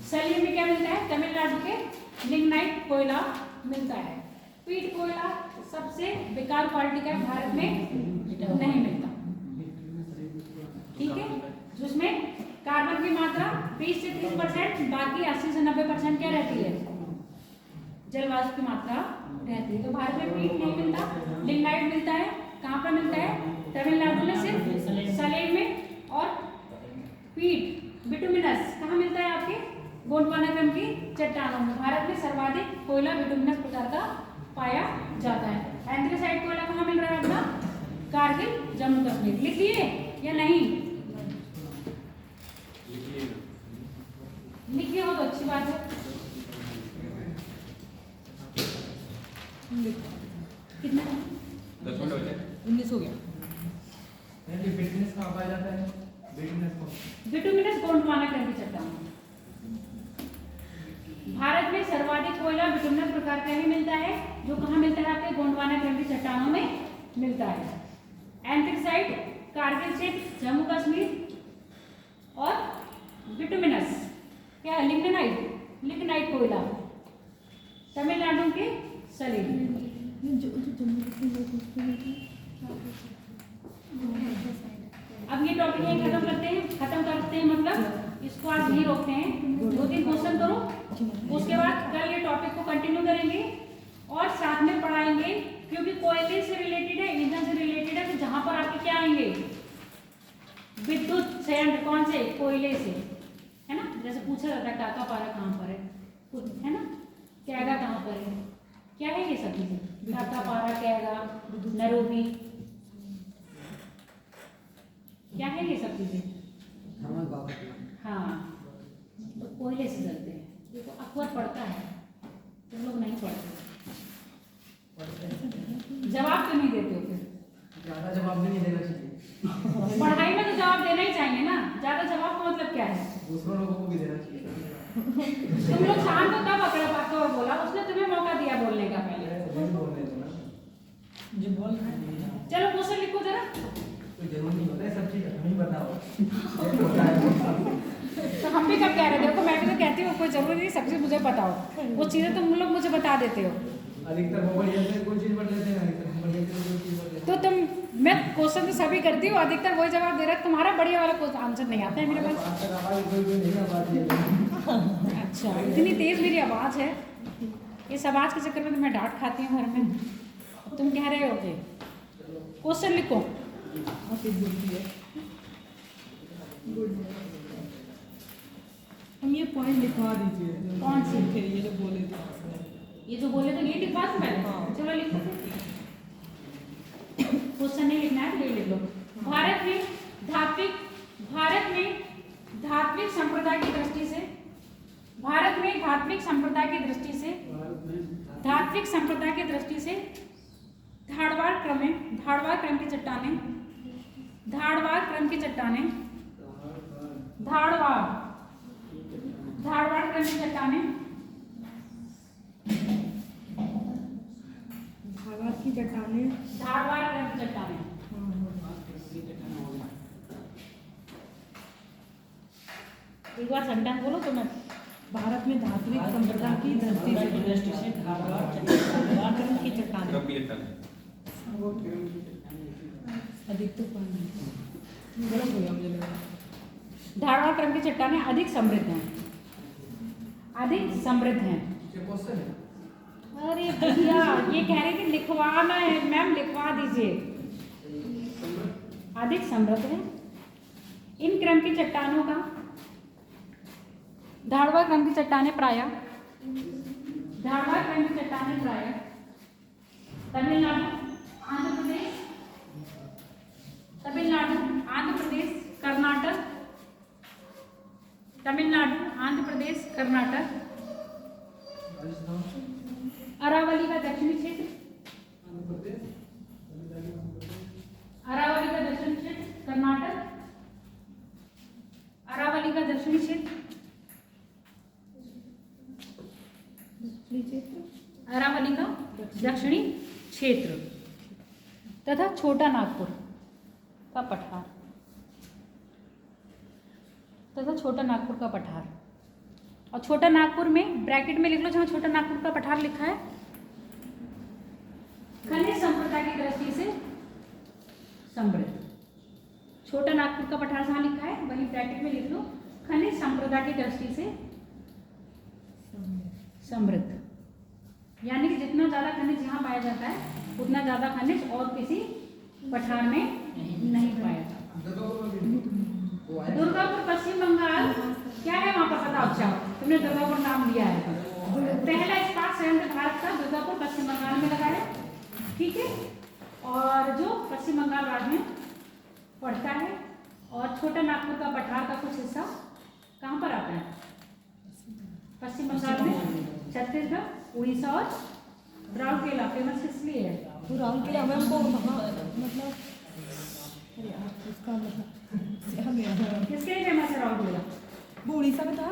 Speaker 1: सलेम में क्या मिलता है? तमिलनाडु के लिग्नाइट कोयला मिलता है। पीट कोयला सबसे बेकार क्वालिटी का भारत में नहीं मिलता, ठीक है, जिसमें कार्बन की मात्रा 20 से 30%, बाकी 80 से 90% क्या रहती है? जलवाष्प की मात्रा रहती है। तो भारत में पीट नहीं मिलता, लिग्नाइट मिलता है। कहाँ पर मिलता है? तमिलनाडु में सिर्फ सलेम में। और पीट बिटुमिनस कहाँ मिलता है? आपके गोंडवाना क्रम की चट्टानों में। भारत में सर्वाधिक कोयला बिटुमिनस प्रकार का पाया जाता है। एंथ्रेसाइट कोयला कहाँ मिल रहा है अपना? कारगिल, जम्मू कश्मीर। लिख लिए या नहीं? लिखिए हो तो अच्छी बात है। कितना?
Speaker 5: 10 मिनट हो जाए।
Speaker 4: 19 हो गया।
Speaker 6: बिटुमिनस कहाँ पाया जाता है?
Speaker 1: बिटुमिनस गोंडवाना क्रम की चट्टान। भारत में सर्वाधिक कोयला बिटुमिनस प्रकार का ही मिलता है, जो कहाँ मिलता है? आपके गोंडवाना क्रम की चट्टानों में मिलता है। एंथ्रेसाइट कारगिल क्षेत्र, जम्मू कश्मीर। और बिटुमिनस क्या है? लिग्नाइट कोयला तमिलनाडु के सलेम। अब ये टॉपिक यहीं खत्म करते हैं, मतलब इसको आज नहीं रोकते हैं। 2-3 क्वेश्चन करो, उसके बाद कल ये टॉपिक को कंटिन्यू करेंगे और साथ में पढ़ाएंगे, क्योंकि कोयले से रिलेटेड है, ईंधन से रिलेटेड है। तो जहां पर आपके क्या आएंगे? विद्युत संयंत्र, कौन से? कोयले से, है ना। जैसे पूछा जाता है काका पारा कहाँ पर है, है ना, कैगा कहाँ पर है, क्या है ये सब चीजें, काका पारा, कैगा, नरोबी, क्या है ये सब चीजें।
Speaker 6: Thermal power plant.
Speaker 1: हाँ, तो कोयले से जलते हैं। देखो अकबर पढ़ता है, तुम लोग नहीं पढ़ते, जवाब क्यों नहीं देते हो फिर?
Speaker 6: ज़्यादा जवाब भी नहीं देना चाहिए,
Speaker 1: पढ़ाई में तो जवाब देना ही चाहिए ना, ज्यादा जवाब का मतलब क्या है?
Speaker 6: दूसरों लोगों को भी देना चाहिए।
Speaker 1: तुम लोग शांत हो तब अकड़ा पाके और बोला, उसने तुम्हें मौका दिया बोलने का पहले।
Speaker 2: जो बोल रहे हैं
Speaker 1: चलो क्वेश्चन लिखो जरा।
Speaker 6: कोई जरूरी नहीं होता है, सब चीज़ हमें बताओ।
Speaker 1: तो हम भी कब कह रहे थे, देखो मैं भी तो कहती हूँ कोई जरूरी नहीं सब चीज़ मुझे बताओ, वो चीज़ें तुम लोग मुझे बता देते हो।
Speaker 6: अधिकतर वो बढ़िया से कोई चीज़ पढ़ लेते हैं, अधिकतर हम बढ़िया से कोई चीज़ पढ़ लेते
Speaker 1: तो तुम, मैं क्वेश्चन तो सभी करती हूँ, अधिकतर वही जवाब दे रहा है, तुम्हारा बढ़िया वाला क्वेश्चन आंसर नहीं आता है मेरे पास।
Speaker 6: आज तक आवाज़ कोई नहीं आ पाती है।
Speaker 1: अच्छा, इतनी तेज मेरी आवाज़ है, इस आवाज़ के चक्कर में तो मैं डांट खाती हूँ घर में। तुम कह रहे हो कि क्वेश्चन लिखो।
Speaker 4: हम ये पॉइंट लिखवा दीजिए।
Speaker 1: कौन सी?
Speaker 4: ये जो बोले थे।
Speaker 1: ये जो बोले तो ये लिखवा दूं पहले।
Speaker 4: हाँ।
Speaker 1: चलो लिखो। क्वेश्चन नहीं लिखना है तो ये लिख लो। भारत में धात्विक संप्रदाय की दृष्टि से, भारत में धात्विक संप्रदाय की दृष्टि से धारवाड़ क्रम की चट्टानें एक बार सेंटेंस बोलो तो मैं।
Speaker 4: भारत में धात्विक संप्रदाय की दृष्टि से
Speaker 2: धारवाड़
Speaker 4: क्रम की चट्टानें
Speaker 5: कब भी चट्टान है।
Speaker 4: अधिक तो पानी गलत हो गया मुझे लगा।
Speaker 1: धारवाड़ क्रम की चट्टानें अधिक समृद्ध हैं।
Speaker 6: ये क्वेश्चन है।
Speaker 1: अरे भैया ये कह रहे कि लिखवाना है मैम, लिखवा दीजिए। अधिक समृद्ध है। इन क्रम की चट्टानों का, धारवाड़ क्रम की चट्टानें प्रायः तमिलनाडु, आंध्र प्रदेश, कर्नाटक, अरावली का दक्षिणी क्षेत्र, कर्नाटक, अरावली का दक्षिणी क्षेत्र, तथा छोटा नागपुर का पठार, और छोटा नागपुर में ब्रैकेट में लिख लो, जहाँ छोटा नागपुर का पठार लिखा है, खनिज संपदा की दृष्टि से समृद्ध। छोटा नागपुर का पठार जहाँ लिखा है वही ब्रैकेट में लिख लो, खनिज संपदा की दृष्टि से समृद्ध। यानी कि जितना ज़्यादा खनिज यहाँ पाया जाता है उतना ज़्यादा खनिज और किसी पठार में नहीं पाया जाता। दुर्गापुर पश्चिम बंगाल, क्या है वहाँ पर बताओ? अच्छा तुमने दुर्गापुर नाम लिया है। पहला इस्पात संयंत्र भारत का दुर्गापुर पश्चिम बंगाल में लगा है, ठीक है। और जो पश्चिम बंगाल राज्य में पड़ता है, और छोटा नागपुर का पठार का कुछ हिस्सा कहाँ पर आता है? पश्चिम बंगाल में, छत्तीसगढ़, उड़ीसा और राउरकेला। फेमस किस लिए है?
Speaker 4: तो राउरकेला में हमको मतलब अरे यार उसका मतलब हमें
Speaker 1: किसके लिए फेमस है राउरकेला?
Speaker 4: वो उड़ीसा में था,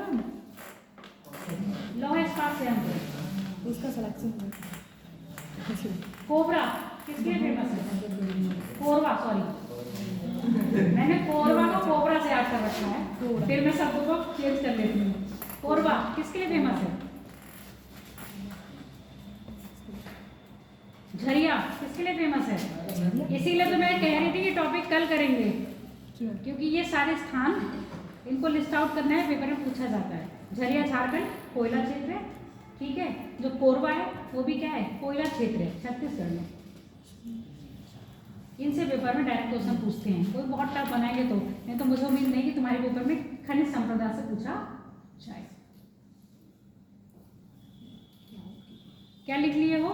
Speaker 1: लोहा इस्पात संयंत्र।
Speaker 4: उसका सिलेक्शन
Speaker 1: कोबरा किसके लिए फेमस है? कोरबा, सॉरी मैंने कोरबा को कोबरा से याद कर रखा है, फिर मैं शब्दों को चेंज कर लेती हूँ। कोरबा किसके लिए फेमस है? झरिया किसके लिए फेमस है? इसीलिए तो मैं कह रही थी कि टॉपिक कल करेंगे, क्योंकि ये सारे स्थान इनको लिस्ट आउट करना है, पेपर में पूछा जाता है। झरिया झारखंड कोयला क्षेत्र है, ठीक है। जो कोरबा है वो भी क्या है? कोयला क्षेत्र है छत्तीसगढ़ में। इनसे पेपर में डायरेक्ट क्वेश्चन पूछते हैं, कोई बहुत टफ बनाएंगे तो, नहीं तो मुझे उम्मीद नहीं कि तुम्हारे पेपर में खनिज संपदा से पूछा जाए। क्या लिख लिए हो?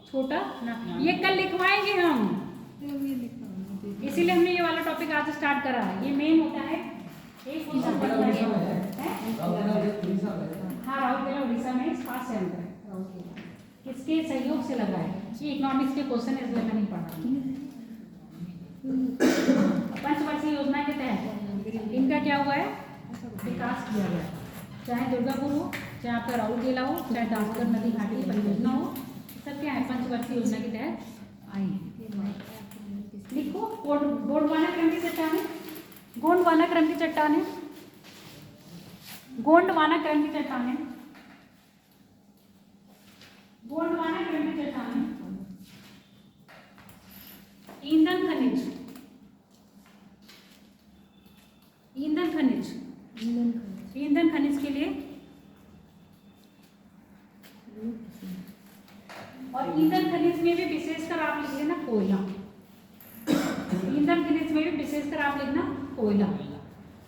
Speaker 1: छोटा ना, ये कल लिखवाएंगे हम, इसीलिए हमने ये वाला टॉपिक आज स्टार्ट करा है। ये मेन होता है एक क्वेश्चन बनता है। हाँ, राउरकेला उड़ीसा में पास से अंदर है राउरकेला, किसके सहयोग से लगा है? ये इकोनॉमिक्स के क्वेश्चन है, इसलिए मैं नहीं पढ़ रहा। पंचवर्षीय योजना के तहत इनका क्या हुआ है? विकास किया गया है। चाहे दुर्गापुर हो, चाहे आपका राउरकेला हो, चाहे दामोदर नदी घाटी की परियोजना हो, सब क्या है? पंचवर्षीय योजना के तहत आई है। लिखो गोंडवाना क्रम की चट्टानें, गोंडवाना क्रम की चट्टानें, गोंडवाना क्रम की चट्टानें, गोंडवाना क्रम की चट्टानें। ईंधन खनिज, ईंधन खनिज, ईंधन खनिज के लिए, और ईंधन खनिज में भी विशेषकर आप लिखिए ना कोयला। ईंधन खनिज में भी विशेषकर आप लिखना कोयला,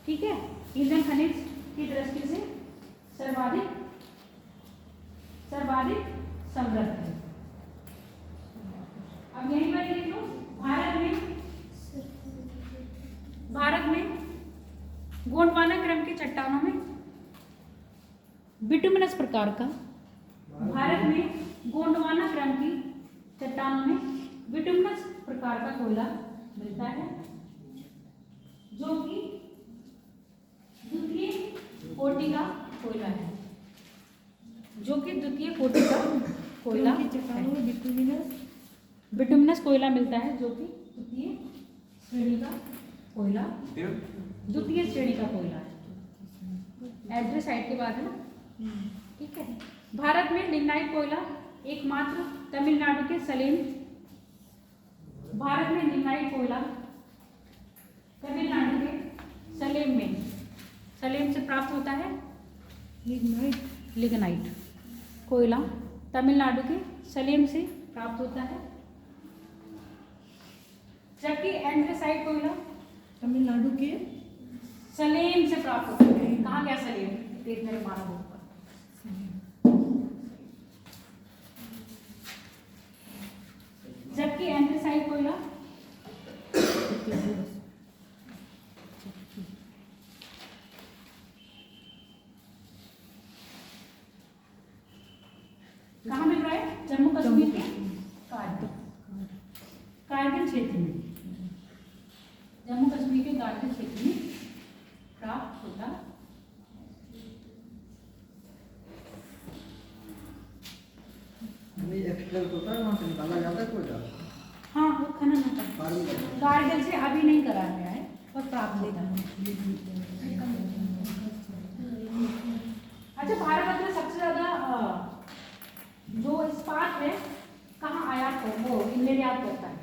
Speaker 1: ठीक है? ईंधन खनिज की दृष्टि से सर्वाधिक समृद्ध है। अब यहीं पर लिख लो, भारत में गोंडवाना क्रम की चट्टानों में बिटुमिनस प्रकार का, भारत में गोंडवाना क्रम की चट्टानों में बिटुमिनस प्रकार का कोयला मिलता है, जो कि द्वितीय कोटि का कोयला है, जो कि द्वितीय कोटि का कोयला है। बिटुमिनस कोयला मिलता है, जो कि द्वितीय श्रेणी का कोयला, द्वितीय श्रेणी का कोयला है। एड्रेसाइट के बाद है ना, ठीक है? भारत में लिग्नाइट कोयला एकमात्र तमिलनाडु के सलेम, भारत में लिग्नाइट कोयला तमिलनाडु के सलेम में, सलेम से प्राप्त होता है लिग्नाइट कोयला तमिलनाडु के सलेम से प्राप्त होता है, जबकि एंड्रेसाइट कोयला
Speaker 4: तमिलनाडु के
Speaker 1: सलेम से प्राप्त होता है। कहाँ गया सलेम? देख मेरे मारा बुक पर। जबकि एंड्रेसाइट कोयला कहाँ मिल रहा है? जम्मू कश्मीर के कारगिल क्षेत्र में, जम्मू कश्मीर के कारगिल क्षेत्र में प्राप्त होता है।
Speaker 6: एक्सट्रैक्ट होता है, वहाँ से निकाला जाता है कोयला।
Speaker 1: हाँ, वो खनन होता है। कारगिल से अभी नहीं करा गया है, और प्राप्त होता है। अच्छा, भारत में सबसे ज्यादा जो इस्पात है कहाँ आयात कर, वो निर्यात करता है?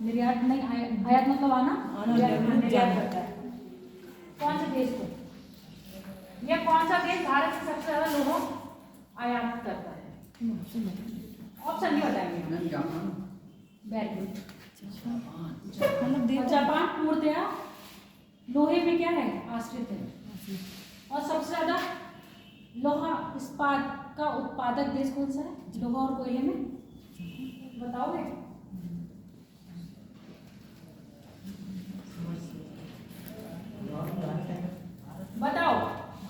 Speaker 1: निर्यात नहीं, आयात मतलब आना, निर्यात करता है। कौन से देश को? यह कौन सा देश भारत से सबसे ज्यादा लोहा आयात करता है? ऑप्शन नहीं बताएंगे। वेरी गुड, जापान पूर्णतया लोहे में क्या है? आश्रित है। और सबसे ज्यादा लोहा इस्पात का उत्पादक देश कौन सा है? लोहा और कोयले में बताओगे? बताओ।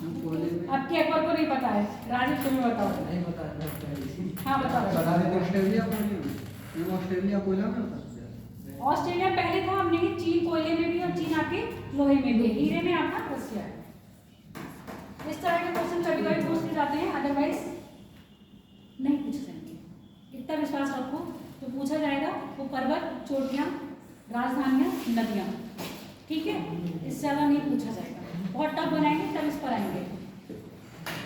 Speaker 1: अब के अकबर को नहीं पता है, राजीव तुम्हें बताओ।
Speaker 6: नहीं पता है।
Speaker 1: हाँ बताओ।
Speaker 6: बता देते ऑस्ट्रेलिया में, ऑस्ट्रेलिया कोयला में होता है।
Speaker 1: ऑस्ट्रेलिया पहले था, हमने चीन कोयले में भी, और चीन आपके लोहे में भी, हीरे में आपका रसिया है। इस तरह के क्वेश्चन कभी कभी पूछ जाते हैं, अदरवाइज नहीं पूछे जाएंगे। इतना विश्वास रखो, जो पूछा जाएगा वो पर्वत, चोटियाँ, राजधानियाँ, नदियाँ, ठीक है? इससे ज़्यादा नहीं पूछा जाएगा। बहुत टफ बनाएंगे तब इस पर आएंगे,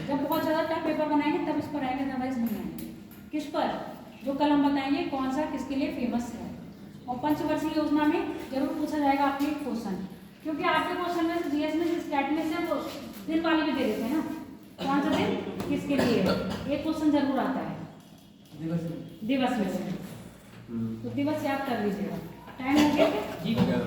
Speaker 1: जब बहुत ज़्यादा टफ पेपर बनाएंगे तब इस पर आएंगे, अदरवाइज नहीं आएंगे। किस पर? जो कल हम बताएंगे कौन सा किसके लिए फेमस है। और पंचवर्षीय योजना में जरूर पूछा जाएगा आपके क्वेश्चन, क्योंकि आपके क्वेश्चन में से जीएस में से स्टैट में से वो दिन वाले भी दे देते हैं ना, कौन सा दिन किसके लिए, एक क्वेश्चन जरूर आता है दिवस में से, तो दिवस याद कर लीजिएगा। टाइम हो गया क्या?
Speaker 5: जी हो गया।